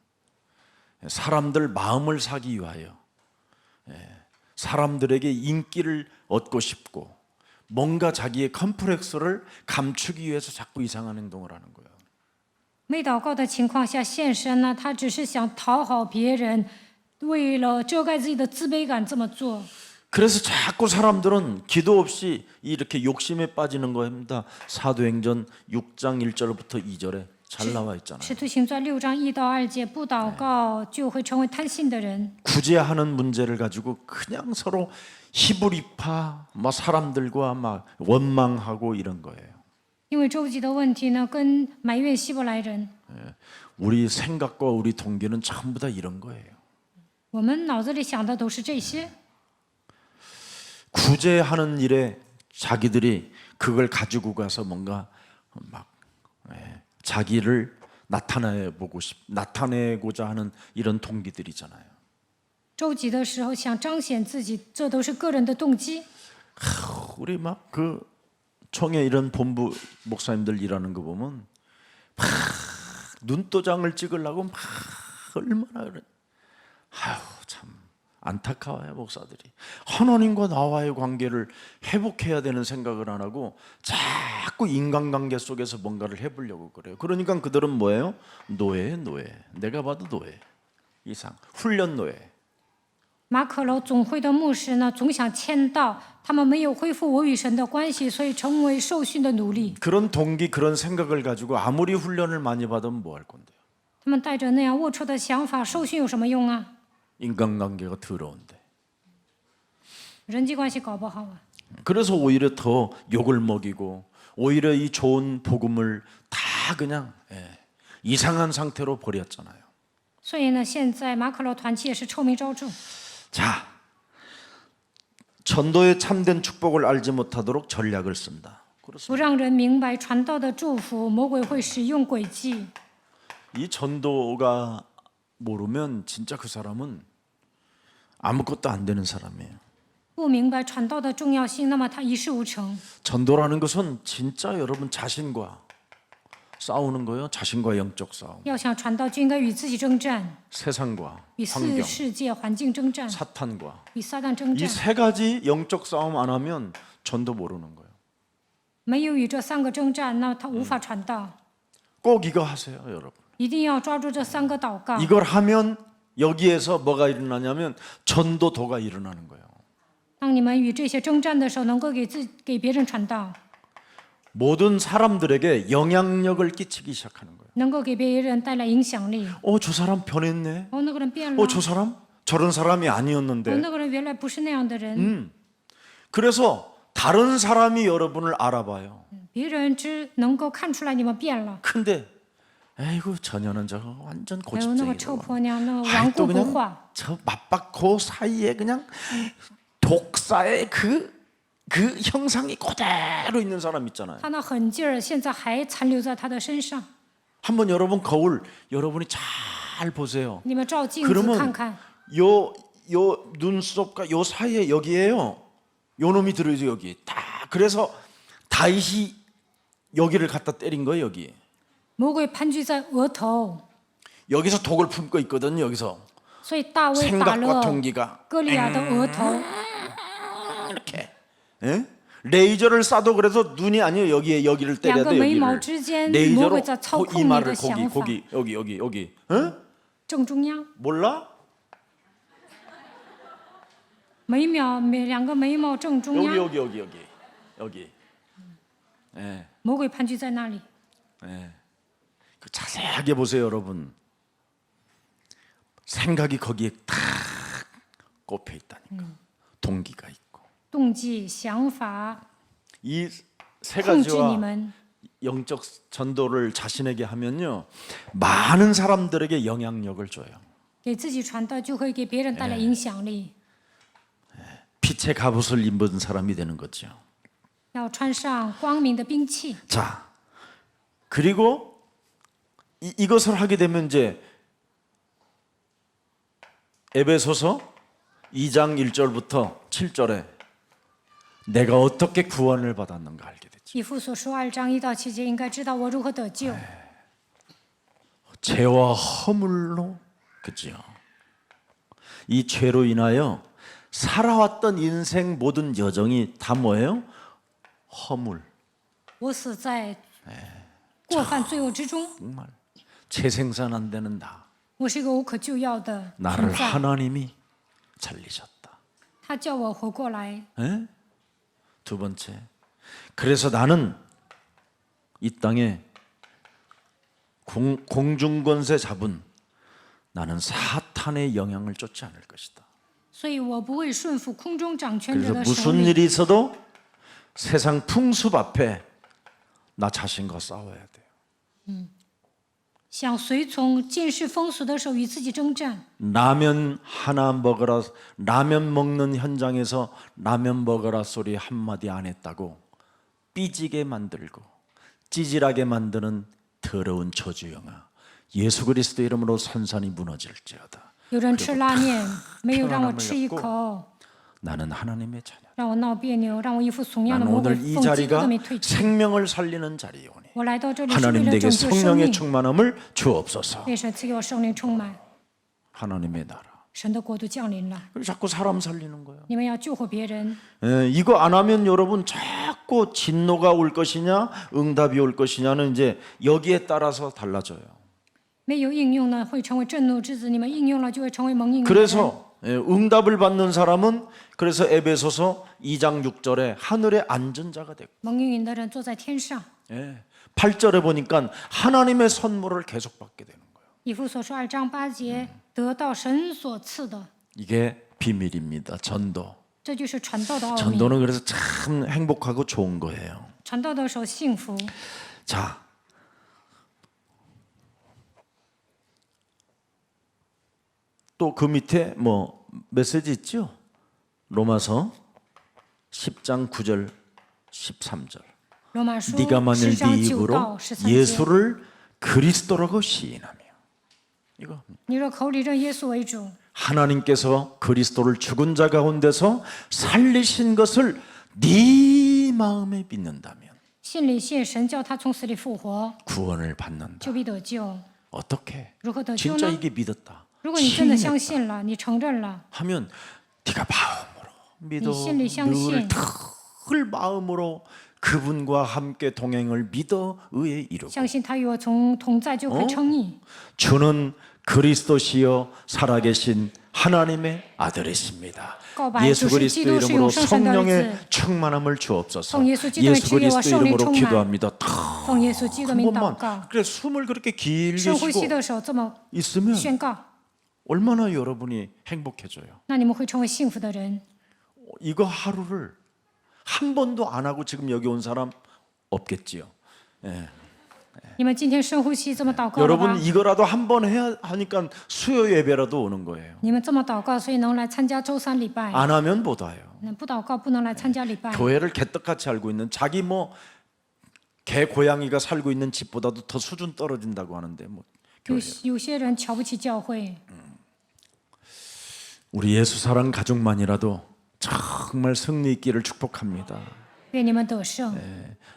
사람들 마음을 사기 위하여 사람들에게 인기를 얻고 싶고 뭔가 자기의 컴플렉스를 감추기 위해서 자꾸 이상한 행동을 하는 거예요. 没祷告的情况下献身呢，他只是想讨好别人，为了遮盖自己的自卑感这么做。 그래서 자꾸 사람들은 기도 없이 이렇게 욕심에 빠지는 겁니다. 사도행전 6장 1절부터 2절에 잘 나와 있잖아요. 使徒行传6章1到2节，不祷告就会成为贪心的人。 구제하는 문제를 가지고 그냥 서로 히브리파 막 사람들과 막 원망하고 이런 거예요. 因为周济的问题呢，跟埋怨希伯来人， 우리 생각과 우리 동기는 전부 다 이런 거예요. 我们脑子里想的都是这些。 구제하는 일에 자기들이 그걸 가지고 가서 뭔가 막 자기를 나타내고자 하는 이런 동기들이잖아요. 周济的时候想彰显自己，这都是个人的动机。 우리 막 그 총회 이런 본부 목사님들 일하는 거 보면 막 눈도장을 찍으려고 막 얼마나 그래. 아유 참 안타까워요 목사들이. 하나님과 나와의 관계를 회복해야 되는 생각을 안 하고 자꾸 인간관계 속에서 뭔가를 해보려고 그래요. 그러니까 그들은 뭐예요? 노예. 내가 봐도 노예 이상 훈련 노예. 马可楼总会的牧师呢，总想签到，他们没有恢复我与神的关系，所以成为受训的奴隶。 그런 동기 그런 생각을 가지고 아무리 훈련을 많이 받으면 뭐 할 건데요? 他们带着那样龌龊的想法，受训有什么用啊？ 인간관계가 더러운데. 人际关系搞不好啊， 그래서 오히려 더 욕을 먹이고 오히려 이 좋은 복음을 다 그냥 이상한 상태로 버렸잖아요. 所以呢，现在马可罗团契也是臭名昭著。 자, 전도의 참된 축복을 알지 못하도록 전략을 쓴다. 不让人明白传道的祝福，魔鬼会使用诡计。 이 전도가 모르면 진짜 그 사람은 아무것도 안 되는 사람이에요. 不明白传道的重要性，那么他一事无成。 전도라는 것은 진짜 여러분 자신과 싸우는 거예요. 자신과 영적 싸움. 要想传道，就应该与自己征战， 세상과 与 환경, 世界环境征战， 사탄과 与撒旦征 이 战。 세 가지 영적 싸움 안 하면 전도 모르는 거예요. 没有与这三个征战，那他无法传道。 꼭 이거 하세요, 여러분. 一定要抓住这三个祷告。 이걸 하면 여기에서 뭐가 일어나냐면 전도도가 일어나는 거예요. 当你们与这些征战的时候，能够给别人传道， 모든 사람들에게 영향력을 끼치기 시작하는 거예요. 能够给别人带来影响力。 저 사람 변했네. 哦，那个人变了。 저 사람 저런 사람이 哦， 아니었는데. 那个人原来不是那样的人。 그래서 다른 사람이 여러분을 알아봐요. 别人能够看出来你们变了。 근데 에이구 저녀는 저 완전 哎呦，那个臭 고집쟁이고. 婆娘，那个 아이 顽 또 固不 그냥 化。 저 맞박고 사이에 그냥 독사의 그 형상이 그대로 있는 사람 있잖아요. 他那狠劲儿现在还残留在他的身上。 한번 여러분 거울 여러분이 잘 보세요. 你们照镜子看 그러면 看， 요 눈썹과 요 사이에 여기에요. 요 놈이 들어있죠 여기. 딱 그래서 다윗이 여기를 갖다 때린 거예요 여기. 魔鬼盘踞在额头， 여기서 독을 품고 있거든요 여기서. 所以大卫打 생각과 了 동기가 歌利亚的额头。 이렇게. 예? 레이저를 쏴도 그래서 눈이 아니에요 여기를 两 때려야 个 돼 眉毛 여기를. 之间，魔 레이저로 鬼在操控你 이마를 的想法。 거기 여기. 응? 正中央， 몰라? 两个眉毛正中央， 여기. 예. 魔鬼盘踞在那里。 예. 그 자세하게 보세요, 여러분. 생각이 거기에 탁 꼽혀 있다니까. 동기가 있고. 动机、想法 이 세 控制你 가지와 们， 영적 전도를 자신에게 하면요. 많은 사람들에게 영향력을 줘요. 给自己传道，就会给别人带来影响力。 빛의 갑옷을 입은 사람이 되는 거죠. 要穿上光明的兵器， 자, 그리고 이것을 하게 되면 이제 에베소서 2장 1절부터 7절에 내가 어떻게 구원을 받았는가 알게 되죠. 以弗所书2章1到7节，应该知道我如何得救。 죄와 허물로 그죠. 이 죄로 인하여 살아왔던 인생 모든 여정이 다 뭐예요? 허물. 我死在过犯罪恶之中， 정말 재생산 안 되는 나. 我是一个无可救药的 나를 存在。 하나님이 살리셨다. 他叫我活过来。 에? 두 번째. 그래서 나는 이 땅에 공중권세 잡은 나는 사탄의 영향을 쫓지 않을 것이다. 所以我不会顺服空中掌权者 그래서 的手 무슨 里。 일이 있어도 세상 풍습 앞에 나 자신과 싸워야 돼요. 想随从今世风俗的时候与自己征战。 라면 하나 먹어라. 라면 먹는 현장에서 라면 먹어라 소리 한마디 안 했다고 삐지게 만들고 찌질하게 만드는 더러운 저주영아. 예수 그리스도 이름으로 산산이 무너질지어다. 有人吃拉面，没有让我吃一口， 나는 하나님의 자녀. 让我闹别扭，让我一副怂样的 나는 魔鬼 오늘 이 奉基督 자리가 都没退去。 생명을 살리는 자리에 오니 我来到这里是为 하나님 了 내게 拯救生 성령의 命。 충만함을 주옵소서. 愿神赐给我圣灵充满， 하나님의 나라. 神的国度降临了。 그리고 자꾸 사람 살리는 거예요. 你们要救活别人， 이거 안 하면 여러분 자꾸 진노가 올 것이냐 응답이 올 것이냐는 이제 여기에 따라서 달라져요. 没有应用呢，会成为震怒之子；你们应用了，就会成为蒙应用的人。 그래서 응답을 받는 사람은 그래서 에베소서 2장 6절에 하늘의 앉은 자가 됐고 蒙应允的人坐在天上。 8절에 보니까 하나님의 선물을 계속 받게 되는 거예요. 以弗所说2章8节，得到神所赐的， 이게 비밀입니다. 전도. 这就是传道的奥秘。 전도는 그래서 참 행복하고 좋은 거예요. 传道的时候幸福。 자, 또 그 밑에 뭐 메시지 있죠? 로마서 10장 9절 13절. 罗马书 네가 만일 10章 네 9 입으로 到13节。 예수를 그리스도라고 시인하며 이거 你若口里认耶稣为主， 하나님께서 그리스도를 죽은 자 가운데서 살리신 것을 네 마음에 믿는다면 心里信神叫他从死里复活， 구원을 받는다. 就必得救。 어떻게? 如何得救 진짜 呢？ 이게 믿었다. 如果你真的相 시인했다 信了，你承认了， 하면 네가 마음으로 믿어. 你心里相信， 늘 마음으로 그분과 함께 동행을 믿어 의에 이루고 相信他与我同在，就会称义。 주는 그리스도시여 살아계신 하나님의 아들이십니다. 告白 예수 主是 그리스도 基督，是 이름으로 永生神的儿 성령의 子。 충만함을 주옵소서.奉耶稣基督的 예수 旨意，我 그리스도 圣灵 이름으로 充满。 기도합니다. 奉耶稣基督的 한 名祷 번만 告。 그래 숨을 그렇게 길게 深呼吸 쉬고 的时候这么 있으면 宣告， 얼마나 여러분이 행복해져요. 那你们会成为幸福的人。 이거 하루를 한 번도 안 하고 지금 여기 온 사람 없겠지요. 예. 你们今天深呼吸，这么祷告了吧 여러분 ？ 이거라도 한 번 해야 하니까 수요 예배라도 오는 거예요. 你们这么祷告，所以能来参加周三礼拜。 안 하면 못 와요. 不祷告不能来参加礼拜。 교회를 개떡같이 알고 있는 자기 뭐 개 고양이가 살고 있는 집보다도 더 수준 떨어진다고 하는데 뭐 有 교회. 有些人瞧不起教会， 우리 예수 사랑 가족만이라도 정말 승리 있기를 축복합니다. 愿你们得胜。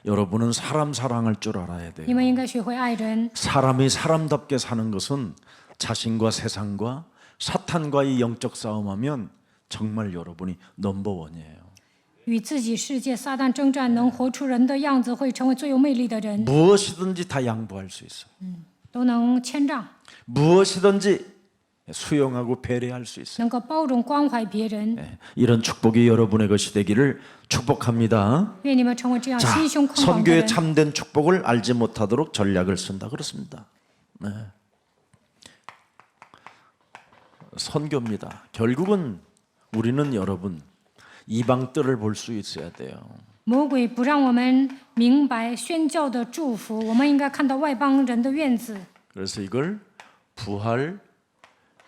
여러분은 사람 사랑할 줄 알아야 돼요. 你们应该学会爱人。 사람이 사람답게 사는 것은 자신과 세상과 사탄과의 영적 싸움하면 정말 여러분이 넘버원이에요. 与自己世界撒旦征战，能活出人的样子，会成为最有魅力的人， 무엇이든지 다 양보할 수 있어요. 都能谦让， 무엇이든지 수용하고 배려할 수 있어요. 能够包容关怀别人。 이런 축복이 여러분의 것이 되기를 축복합니다. 愿你们成为这样 자, 心胸宽广的 선교의 人。 참된 축복을 알지 못하도록 전략을 쓴다 그렇습니다. 네. 선교입니다. 결국은 우리는 여러분 이방 뜰을 볼 수 있어야 돼요. 魔鬼不让我们明白宣教的祝福，我们应该看到外邦人的院子。 그래서 이걸 부활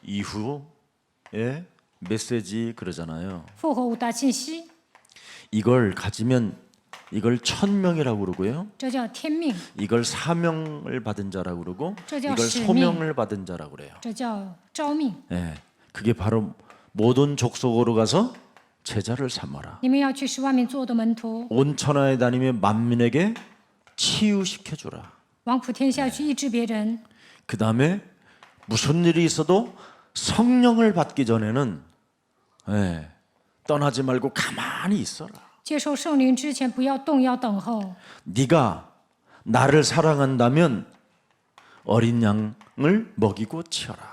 이후의 메시지 그러잖아요. 复活五大信息， 이걸 가지면 이걸 천명이라고 그러고요. 这叫天命， 이걸 사명을 받은 자라고 그러고 저叫이걸使命。 소명을 받은 자라고 그래요. 这叫召命。 예, 그게 바로 모든 족속으로 가서 제자를 삼아라. 你们要去使万民做我的门徒， 온 천하에 다니며 만민에게 치유시켜 주라. 往普天下去医治别人。 그 다음에 무슨 일이 있어도 성령을 받기 전에는 예, 떠나지 말고 가만히 있어라. 接受圣灵之前，不要动，要等候。 네가 나를 사랑한다면 어린 양을 먹이고 치어라.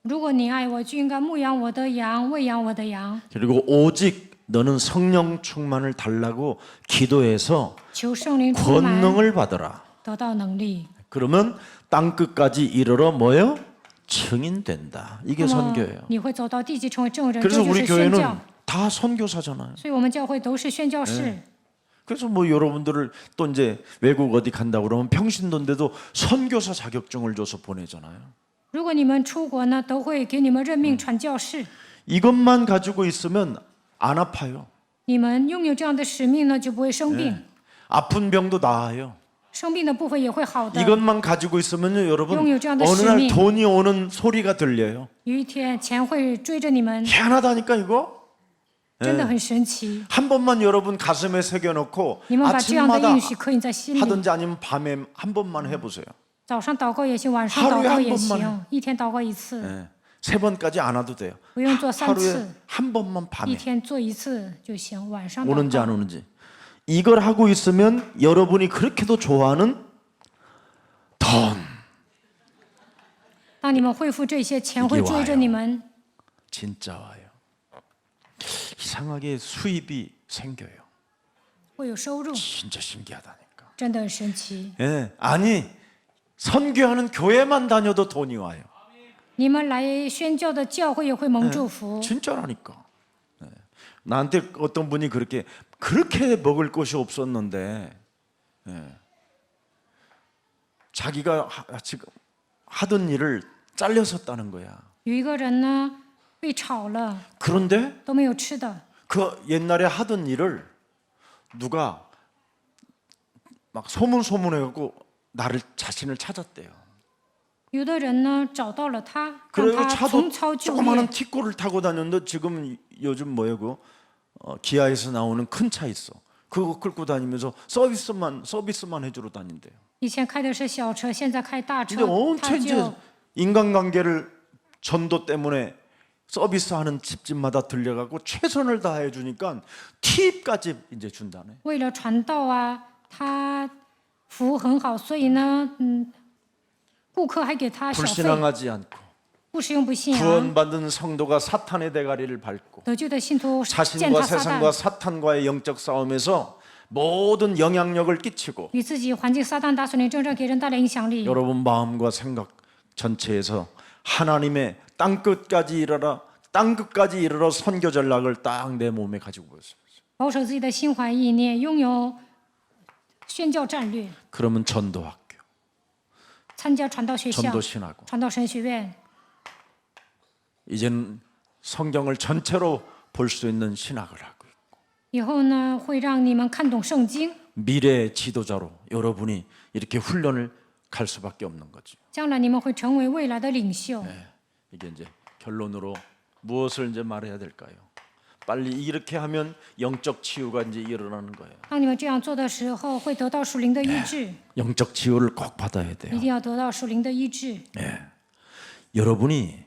如果你爱我，就应该牧养我的羊，喂养我的羊。 그리고 오직 너는 성령 충만을 달라고 기도해서 求圣灵充满， 권능을 받아라. 得到能力。 그러면 땅 끝까지 이르러 뭐요? 증인된다. 이게 那么 선교예요. 你会走到地极成为证人，这 그래서 就 우리 是宣教 교회는 。 다 선교사잖아요. 所以我们教会都是宣教士。 그래서 뭐 여러분들을 또 이제 외국 어디 간다 그러면 평신도인데도 선교사 자격증을 줘서 보내잖아요. 如果你们出国呢，都会给你们任命传教士。 이것만 가지고 있으면 안 아파요. 你们拥有这样的使命呢，就不会生病， 아픈 병도 나아요. 生病的部分也会好的。 이것만 가지고 있으면요, 여러분 용유자의 어느 날使命. 돈이 오는 소리가 들려요. 有一天钱会追着你们， 희한하다니까 이거. 真的很神奇。 한 번만 여러분 가슴에 새겨놓고 你们把这样的 아침마다 应许刻印在心里， 하든지 아니면 밤에 한 번만 해보세요. 早上祷告也行，晚上 하루에 祷告 한 也 번만 行，一天祷告一次， 예, 3번까지 안 와도 돼요. 不用做3 하루에 次， 한 번만 一 밤에 天做一次就行，晚上 오는지 祷 안 告。 오는지. 이걸 하고 있으면 여러분이 그렇게도 좋아하는 돈. 当你们恢复这些，钱会追着你们， 진짜 와요. 이상하게 수입이 생겨요. 会有收入， 진짜 신기하다니까. 真的很神奇。 예, 아니 선교하는 교회만 다녀도 돈이 와요. 你们来宣教的教会也会蒙祝福。 진짜라니까. 예. 나한테 어떤 분이 그렇게 먹을 것이 없었는데 자기가 지금 하던 일을 잘렸었다는 거야. 有一个人呢被炒了， 그런데 都没有吃的。 그 옛날에 하던 일을 누가 막 소문해갖고 나를 자신을 찾았대요. 有的人呢找到了他，让 그리고 他 차도 重操旧 조그마한 业。 티코를 타고 다녔는데 지금 요즘 뭐예요? 기아에서 나오는 큰 차 있어. 그거 끌고 다니면서 서비스만 해주러 다닌대요. 以前开的是小车，现在开大 근데 车， 엄청 他 이제 就 인간관계를 전도 때문에 서비스하는 집집마다 들려가고 최선을 다해 주니까 팁까지 이제 준다네. 为了传道啊，他服务很好，所以呢，顾客还给他小费， 불신앙하지 않고 不实用不信仰。 구원받은 성도가 사탄의 대가리를 밟고 得救的信徒践 자신과 踏撒 세상과 旦， 사탄과의 영적 싸움에서 모든 영향력을 끼치고 与自己环境撒旦大属灵征战给人带来影响力。 여러분 마음과 생각 전체에서 하나님의 땅끝까지 이르러 선교 전략을 딱 내 몸에 가지고 있어요. 保守自己的心怀意念，拥有宣教战略， 그러면 전도학교, 参加传道学校、 전도신학원 传道神学院， 이제는 성경을 전체로 볼 수 있는 신학을 하고 있고 以后呢会让你们看懂圣经， 미래의 지도자로 여러분이 이렇게 훈련을 갈 수밖에 없는 거죠. 将来你们会成为未来的领袖。 이게 이제 결론으로 무엇을 이제 말해야 될까요? 빨리 이렇게 하면 영적 치유가 이제 일어나는 거예요. 当你们这样做的时候，会得到属灵的医治， 영적 치유를 꼭 받아야 돼요. 一定要得到属灵的医治。 여러분이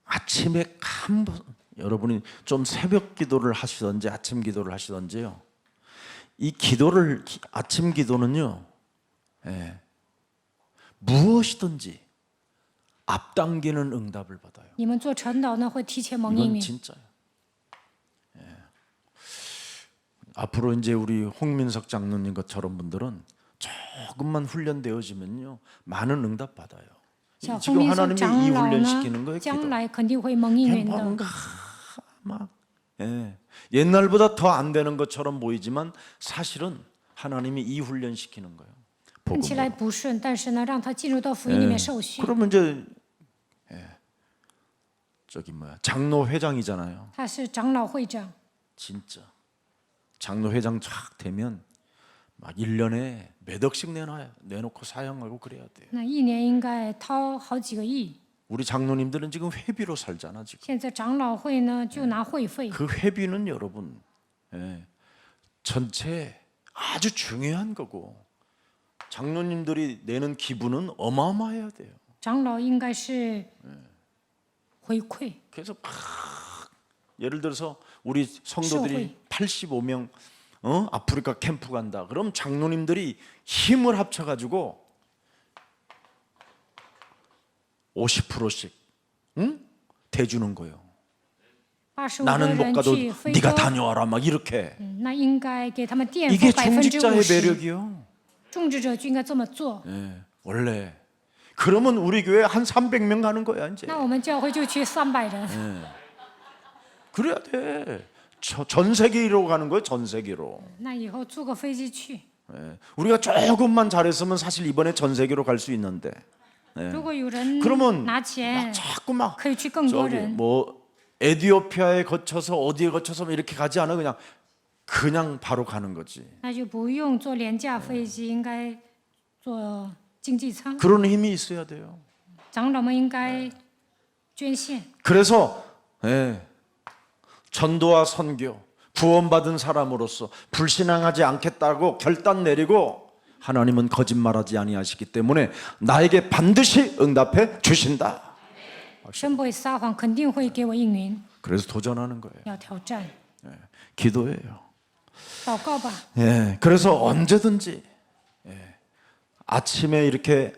아침에 여러분이 좀 새벽 기도를 하시든지 아침 기도를 하시든지요. 이 기도를 아침 기도는요. 무엇이든지 앞당기는 응답을 받아요. 你们做晨祷呢，会提前蒙应 이건 允。 진짜예요. 앞으로 이제 우리 홍민석 장로님 것처럼 분들은 조금만 훈련되어지면요 많은 응답 받아요. 小 지금 红民松 하나님이 长 이 老 훈련 呢 시키는 거예요. 将 기도. 来肯定会蒙应允的。 뭔가 막 옛날보다 더 안 되는 것처럼 보이지만 사실은 하나님이 이 훈련 시키는 거예요. 看起来 복음으로. 不顺，但是呢，让他进入到福音里面受训。 그러면 이제 저기 장로 회장이잖아요. 他是长老会长， 진짜 장로 회장 쫙 되면 막 1년에 몇 억씩 내놓고 사용하고 그래야 돼요. 那一年应该掏好几个亿。 우리 장로님들은 지금 회비로 살잖아 지금. 现在长老会呢就拿会费， 그 회비는 여러분 전체 아주 중요한 거고 장로님들이 내는 기부는 어마어마해야 돼요. 长老应该是回馈。 그래서 막 예를 들어서 우리 성도들이 85명 아프리카 캠프 간다. 그럼 장로님들이 힘을 합쳐가지고 50%씩 대주는 거예요. 85个 나는 못 人 가도 去非洲 네가 ， 다녀와라 막 이렇게. 那应该给他们垫付 이게 중직자의 50%。 매력이요. 种植者就应该这么做。 원래 그러면 우리 교회 한 300명 가는 거야 이제. 那我们教会就去300人， 그래야 돼. 전 세계로 가는 거예요. 전 세계로. 那以后坐个飞机去。 우리가 조금만 잘했으면 사실 이번에 전 세계로 갈 수 있는데. 如果有人 그러면 拿钱 막 ， 자꾸 막 可以去更多 저기 人。 뭐 에티오피아에 거쳐서 어디에 거쳐서 이렇게 가지 않아 그냥 바로 가는 거지. 那就不用坐廉价飞机，应该坐经济舱。 그런 힘이 있어야 돼요. 长老们应该捐献。 그래서 전도와 선교, 구원받은 사람으로서 불신앙하지 않겠다고 결단 내리고 하나님은 거짓말하지 아니하시기 때문에 나에게 반드시 응답해 주신다. 神不会撒谎，肯定会给我应允。 그래서 도전하는 거예요. 要挑战， 기도예요. 祷告吧。 그래서 언제든지 아침에 이렇게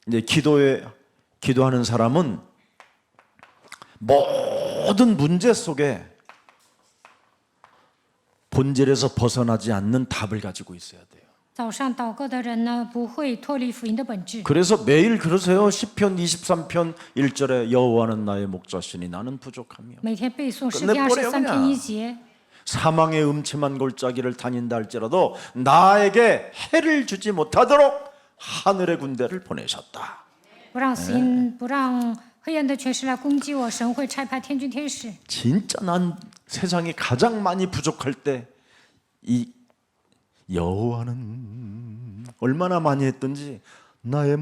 이제 기도하는 사람은 모든 문제 속에 본질에서 벗어나지 않는 답을 가지고 있어야 돼요. 早上祷告的人呢，不会脱离福音的本质。 그래서 매일 그러세요. 시편 23편 1절에 여호와는 나의 목자시니 나는 부족하며. 每天背诵诗 끝내 篇 버려요 23篇 그냥. 1节， 사망의 음침한 골짜기를 다닌다 할지라도 나에게 해를 주지 못하도록 하늘의 군대를 보내셨다. 不让心，不让黑暗的权势来攻击我，神会差派天军天使。 진짜 난 세상에 가장 많이 부족할 때 이 여호와는 얼마나 많이 했던지 나의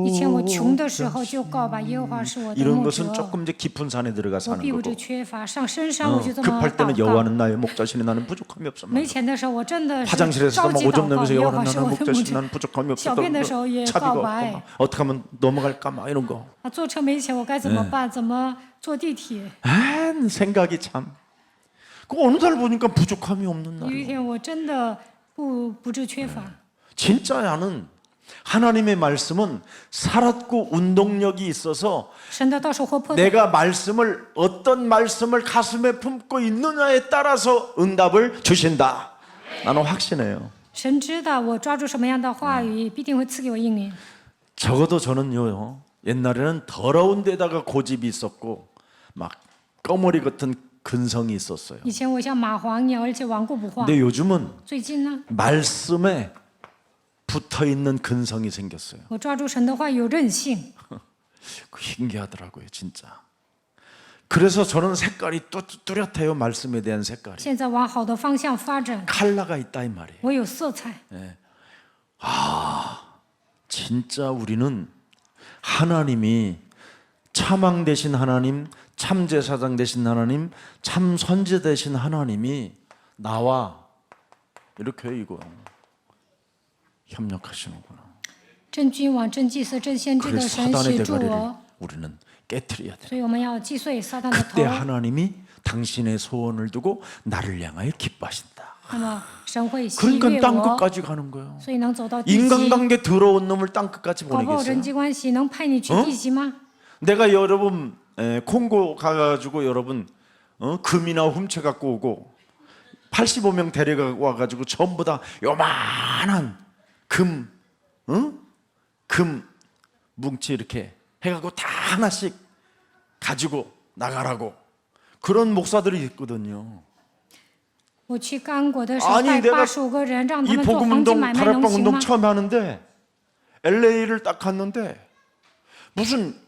以前我穷 모든 的时候就告白耶和华是我的 이런 牧 것은 者， 조금 이제 깊은 산에 들어가서 我 하는 必不 거고 致缺乏。上深山我就这么 급할 때는 祷告。 여호와는 나의 목자시니 나는 부족함이 없어. 没钱的时候，我真的是 화장실에서도 着 막 急 오줌 祷告， 내면서 耶和 여호와는 华是 나는 我的牧 목자시니 者。 나는 부족함이 없어. 小便的时候也 차비가 告 없고 白 막 어떻게 하면 넘어갈까 막 이런 거. 啊，坐车没钱，我该怎么办？怎么坐地铁？ 생각이 참. 그 어느 날 보니까 부족함이 없는 有一 날. 天我真的不致缺乏。 진짜 나는 하나님의 말씀은 살았고 운동력이 있어서 神的道是活泼的， 내가 말씀을 어떤 말씀을 가슴에 품고 있느냐에 따라서 응답을 주신다. 나는 확신해요. 神知道我抓住什么样的话语，必定会赐给我应允。 적어도 저는요. 옛날에는 더러운 데다가 고집이 있었고 막 꺼머리 같은 근성이 있었어요. 以前我像蚂蟥一样，而且顽固不化。 근데 요즘은 最近呢， 말씀에 붙어 있는 근성이 생겼어요. 我抓住神的话有韧性， 신기하더라고요, 진짜. 그래서 저는 색깔이 뚜렷해요, 말씀에 대한 색깔이. 现在往好的方向发展， 칼라가 있다 이 말이에요. 我有色彩。 진짜 우리는 하나님이 참왕 되신 하나님, 참 제사장 되신 하나님, 참 선지 되신 하나님이 나와 이렇게 이거 협력하시는구나. 真君王、真祭司、真先知的 그래서 神 사단의 协助 대가리를 我， 우리는 깨트려야 돼. 所以我们要击碎撒旦的头 그때 。 하나님이 당신의 소원을 두고 나를 향하여 기뻐하신다. 那么神会喜 그러니까 悦 땅 我， 끝까지 가는 거예요. 所以能走到地极。 인간관계 더러운 놈을 땅 끝까지 搞不好人 보내겠어요. 际关系能派你去地极吗？ 내가 여러분 콩고 가가지고 여러분 금이나 훔쳐 갖고 오고 85명 데려가 와가지고 전부 다 요만한 금 뭉치 이렇게 해갖고 다 하나씩 가지고 나가라고 그런 목사들이 있거든요. 我去刚果的时候 아니 带 내가 85个人，让他 이 们做黄金 복음운동 买卖，能 다락방 行 운동 吗？ 처음 하는데 LA를 딱 갔는데 무슨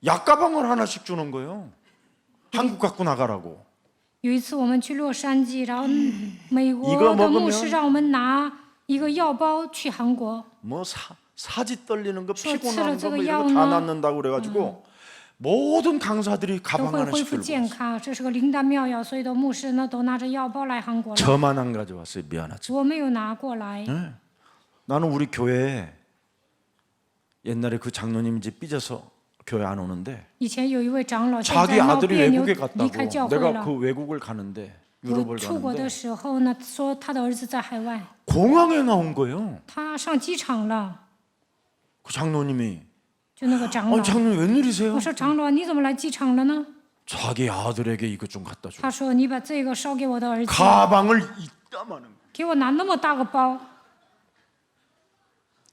약가방을 하나씩 주는 거예요. 한국 갖고 나가라고. 有一次我们去洛杉矶，然后美国 이거 的 먹으면 牧师让我们拿一个药包去韩国， 뭐 사지 떨리는 거 저 피곤한 치료 거뭐 저거 이런 거 다 약나? 낫는다고 그래가지고 모든 강사들이 都 가방 会恢 하나씩 复 들고 健 왔어요. 康。这是个灵丹妙药，所有的牧师呢都拿着药包来韩国了。 저만 안 가져왔어요. 미안하지. 我没有拿过来。 나는 우리 교회에 옛날에 그 장로님 이제 삐져서 교회 안 오는데 以前有一位长老，现 자기 在闹 아들이 别扭 외국에 离开教 갔다고 会 내가 了。 그 외국을 가는데 我 유럽을 出国 가는데 的时候呢，说他的儿子在海外， 공항에 나온 거예요. 他上机场了， 그 장로님이 就那个长老 아니 。 장로님 웬일이세요? 我说长老，你怎么来机场了呢？ 자기 아들에게 이것 좀 갖다 줘. 他说你把这个烧给我的儿子， 가방을 이따마는 거. 给我拿那么大个包。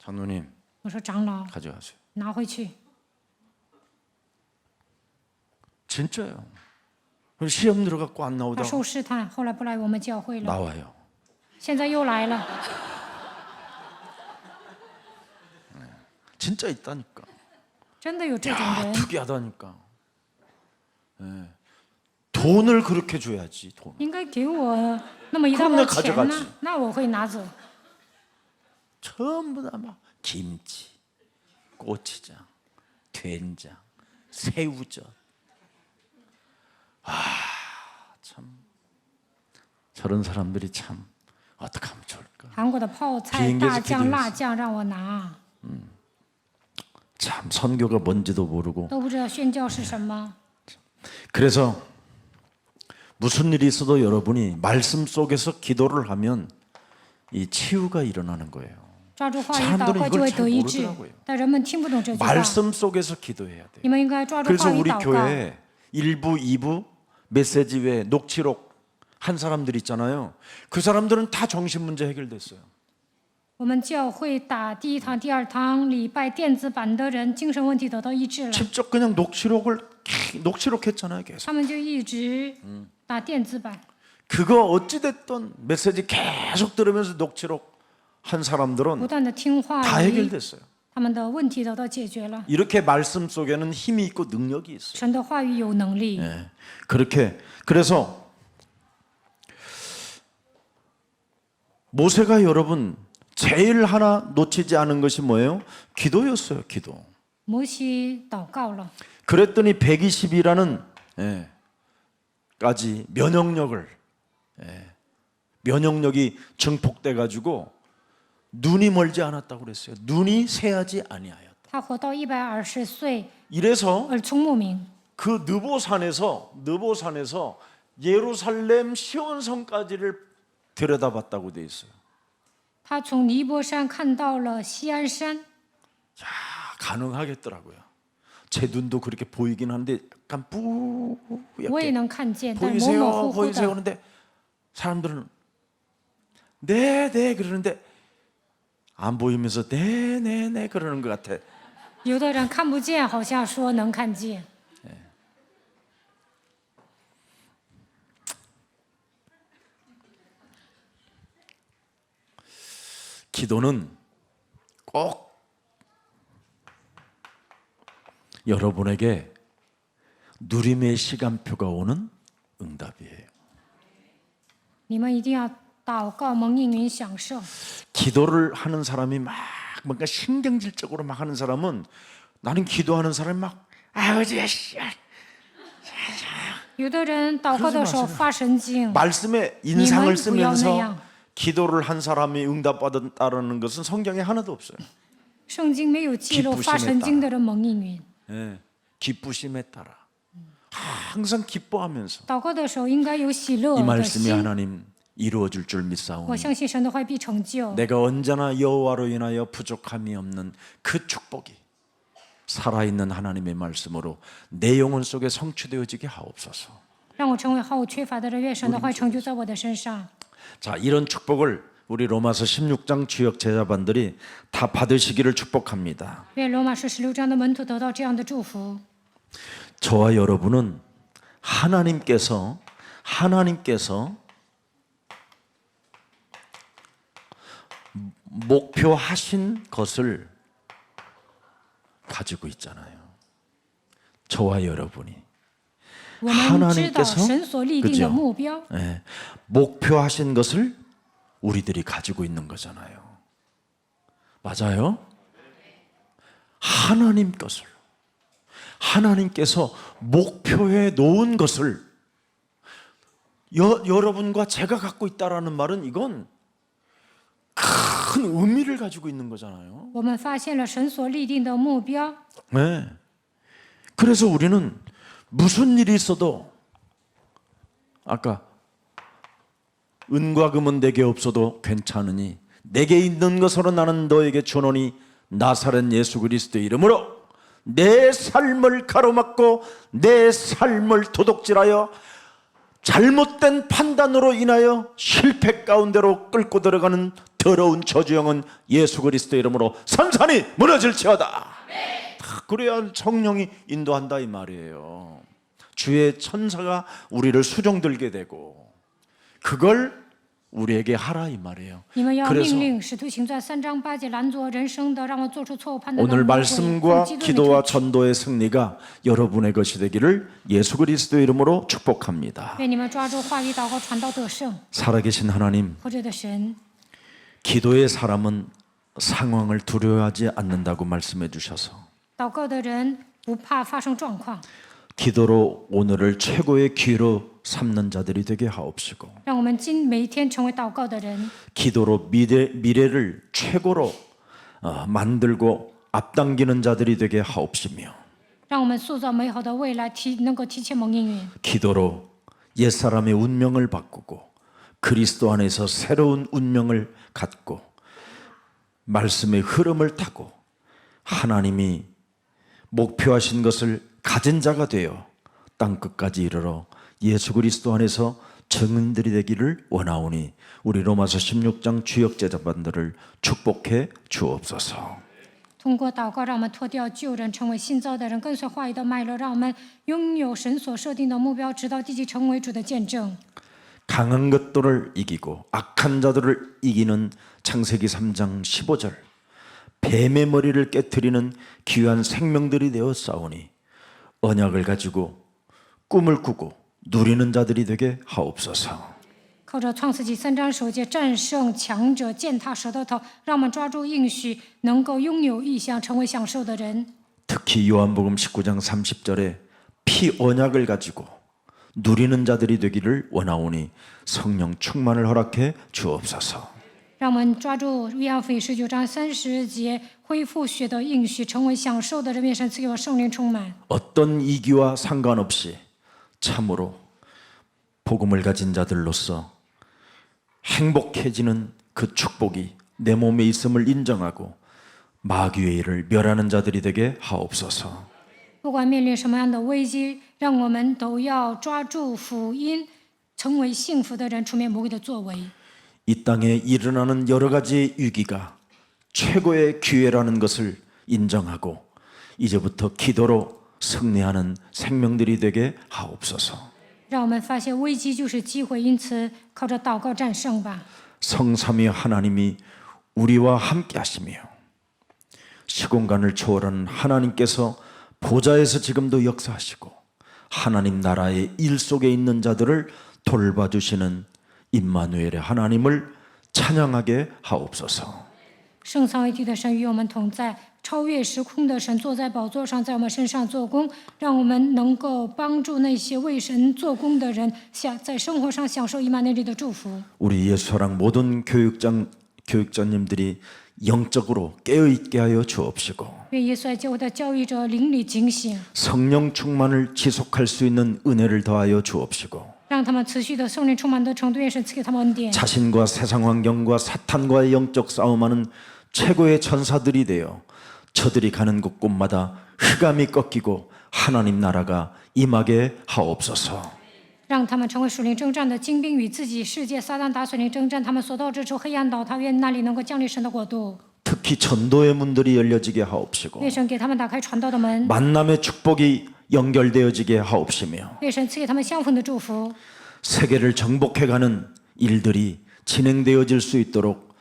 장로님 我说长老， 가져가세요. 拿回去。 진짜요. 그리고 시험 들어갖고 안 他 나오다 受试探，后来不来我们教会了， 나와요. 现在又来了。 진짜 있다니까. 真的有这种 야, 人， 특이하다니까. 예. 돈을 그렇게 줘야지. 돈. 应该给我那么一大 그럼 包 내가 钱 가져가지 呢，那我会拿走。 전부 다 막 김치, 고추장, 된장, 새우젓. 참 저런 사람들이 참 어떻게 하면 좋을까? 韩国的泡菜、 비행기에서 大酱、 기도했어 辣酱让我拿， 참 선교가 뭔지도 모르고 都不知道宣教是什么。 그래서 무슨 일이 있어도 여러분이 말씀 속에서 기도를 하면 이 치유가 일어나는 거예요. 抓住话语 사람들은 祷告就会 이걸 잘 得医治 모르더라고요 ，但人们听不懂这句话。 말씀 속에서 기도해야 돼요. 你们应该抓住 그래서 话语 우리 祷告。 교회에 1부, 2부 메시지 외에 녹취록 한 사람들 있잖아요. 그 사람들은 다 정신 문제 해결됐어요. 我们教会打第一堂、第二堂礼拜电子版的人，精神问题得到医治了。 직접 그냥 녹취록했잖아요. 계속. 他们就一直打电子版， 그거 어찌됐든 메시지 계속 들으면서 녹취록 한 사람들은 不断的听话 다 语， 해결됐어요. 他们的问题得到解决了。 이렇게 말씀 속에는 힘이 있고 능력이 있어요. 神的话语有能力， 예. 그렇게 그래서 모세가 여러분 제일 하나 놓치지 않은 것이 뭐예요? 기도였어요. 기도. 摩西祷告了， 그랬더니 120이라는 까지 면역력이 증폭돼 가지고 눈이 멀지 않았다고 그랬어요. 눈이 새하지 아니하였다. 他活到120岁， 이래서 耳聪目明。 그 느보산에서 예루살렘 시온성까지를 들여다봤다고 돼 있어요. 他从尼泊山看到了锡安山， 가능하겠더라고요. 제 눈도 그렇게 보이긴 하는데 약간 我也 뿌옇게 能看见，但模模 보이세요? 糊糊 보이세요? 的。 그런데 사람들은 네 그러는데 안 보이면서 네 그러는 것 같아. 有的人看不见，好像说能看见。 기도는 꼭 여러분에게 누림의 시간표가 오는 응답이에요. 你们一定要祷告蒙应允享受。 기도를 하는 사람이 막 뭔가 신경질적으로 막 하는 사람은 나는 기도하는 사람이 막 아버지 씨 有的人祷告的时候发神经， 말씀에 인상을 님은 부여네요. 쓰면서 기도를 한 사람이 응답받았다는 것은 성경에 하나도 없어요. 圣经没有记录发神经的人蒙应允。 예, 기쁘심에 따라 항상 기뻐하면서 祷告的时候应该有喜乐 이 的 말씀이 心。 하나님 이루어질 줄 我 믿사오니 相信神的话必成就。 내가 언제나 여호와로 인하여 부족함이 없는 그 축복이 살아있는 하나님의 말씀으로 내 영혼 속에 성취되어지게 하옵소서. 让我成为毫无缺乏的人，愿神的话成就在我的身上。 자, 이런 축복을 우리 로마서 16장 주역 제자반들이 다 받으시기를 축복합니다. 愿罗马书16章的门徒得到这样的祝福。 저와 여러분은 하나님께서 목표하신 것을 가지고 있잖아요. 저와 여러분이 我们知道 하나님께서 神所立定的 그죠? 目标， 예, 목표하신 것을 우리들이 가지고 있는 거잖아요. 맞아요? 하나님 것을 하나님께서 목표해 놓은 것을 여러분과 제가 갖고 있다라는 말은 이건 큰 의미를 가지고 있는 거잖아요. 我们发现了神所立定的目标， 네. 그래서 우리는 무슨 일이 있어도 아까 은과 금은 내게 없어도 괜찮으니 내게 있는 것으로 나는 너에게 주노니 나사렛 예수 그리스도의 이름으로 내 삶을 가로막고 내 삶을 도둑질하여 잘못된 판단으로 인하여 실패 가운데로 끌고 들어가는 더러운 저주형은 예수 그리스도의 이름으로 산산이 무너질지어다. 그래야 성령이 인도한다 이 말이에요. 주의 천사가 우리를 수종들게 되고 그걸 우리에게 하라 이 말이에요. 你们要 그래서 命令使徒行传3章8节拦阻我人生的，让我做出错误判断的 오늘 魔鬼 말씀과 奉基督的 기도와 名 전도의 승리가 여러분의 것이 되기를 예수 그리스도의 이름으로 축복합니다. 愿你们抓住话语祷告传道得胜。 살아계신 하나님, 活着的神， 기도의 사람은 상황을 두려워하지 않는다고 말씀해 주셔서 祷告的人不怕发生状况， 기도로 오늘을 최고의 기회로 삼는 자들이 되게 하옵시고 让我们每一天成为祷告的人， 기도로 미래를 최고로 만들고 앞당기는 자들이 되게 하옵시며 让我们塑造美好的未来，能够提前蒙应允。 기도로 옛사람의 운명을 바꾸고 그리스도 안에서 새로운 운명을 갖고 말씀의 흐름을 타고 하나님이 목표하신 것을 가진 자가 되어 땅 끝까지 이르러 예수 그리스도 안에서 증인들이 되기를 원하오니 우리 로마서 16장 주역 제자반들을 축복해 주옵소서. 通过祷告，让我们脱掉旧人，成为新造的人，跟随话语的脉络，让我们拥有神所设定的目标，直到地极成为主的见证。 강한 것들을 이기고 악한 자들을 이기는 창세기 3장 15절 뱀의 머리를 깨트리는 귀한 생명들이 되어 싸우니 언약을 가지고 꿈을 꾸고 누리는 자들이 되게 하옵소서. 靠着创世纪3章9节战胜强者，践踏舌头头，让我们抓住应许，能够拥有意向，成为享受的人。 특히 요한복음 19장 30절에 피 언약을 가지고 누리는 자들이 되기를 원하오니 성령 충만을 허락해 주옵소서. 让我们抓住约翰福音19章30节恢复血的应许，成为享受的人。愿神赐给我圣灵充满。 어떤 이기와 상관없이 참으로 복음을 가진 자들로서 행복해지는 그 축복이 내 몸에 있음을 인정하고 마귀의 일을 멸하는 자들이 되게 하옵소서. 不管面临什么样的危机，让我们都要抓住福音，成为幸福的人，出面魔鬼的作为。 이 땅에 일어나는 여러 가지 위기가 최고의 기회라는 것을 인정하고 이제부터 기도로 승리하는 생명들이 되게 하옵소서. 让我们发现危机就是机会，因此靠着祷告战胜吧。 성삼위 하나님이 우리와 함께 하시며 시공간을 초월하는 하나님께서 보좌에서 지금도 역사하시고 하나님 나라의 일 속에 있는 자들을 돌봐주시는 임마누엘의 하나님을 찬양하게 하옵소서. 圣三位一体的神与我们同在，超越时空的神坐在宝座上，在我们身上做工，让我们能够帮助那些为神做工的人，在生活上享受以马内利的祝福。 우리 예수사랑 모든 교육자님들이 영적으로 깨어있게 하여 주옵시고 愿耶稣爱教会的教育者灵里警醒， 성령 충만을 지속할 수 있는 은혜를 더하여 주옵시고 让他们持续的圣灵充满的程度，愿神赐给他们恩典。 자신과 세상 환경과 사탄과의 영적 싸움하는 최고의 천사들이 되어 저들이 가는 곳곳마다 흑암이 꺾이고 하나님 나라가 임하게 하옵소서. 让他们成为属灵征战的精兵，与自己世界撒旦打属灵征战，他们所到之处黑暗倒塌，愿那里能够降临神的国度。 특히 전도의 문들이 열려지게 하옵시고 愿神给他们打开传道的门， 만남의 축복이 연결되어지게 하옵시며 愿神赐给他们相逢的祝福。 세계를 정복해가는 일들이 진행되어질 수 있도록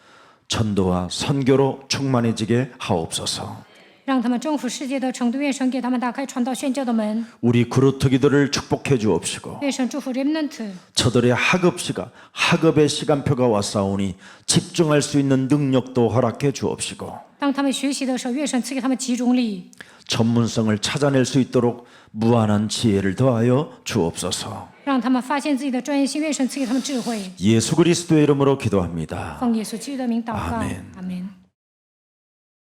전도와 선교로 충만해지게 하옵소서. 让他们征服世界的程度，愿神给他们打开传道宣教的门， 우리 그루터기들을 축복해 주옵시고 愿神祝福 remnant， 저들의 학업의 시간표가 왔사오니 집중할 수 있는 능력도 허락해 주옵시고 当他们学习的时候，愿神赐给他们集中力， 전문성을 찾아낼 수 있도록 무한한 지혜를 더하여 주옵소서. 让他们发现自己的专业性，愿神赐给他们智慧。 예수 그리스도의 이름으로 기도합니다. 奉耶稣基督的名祷告，阿门阿门。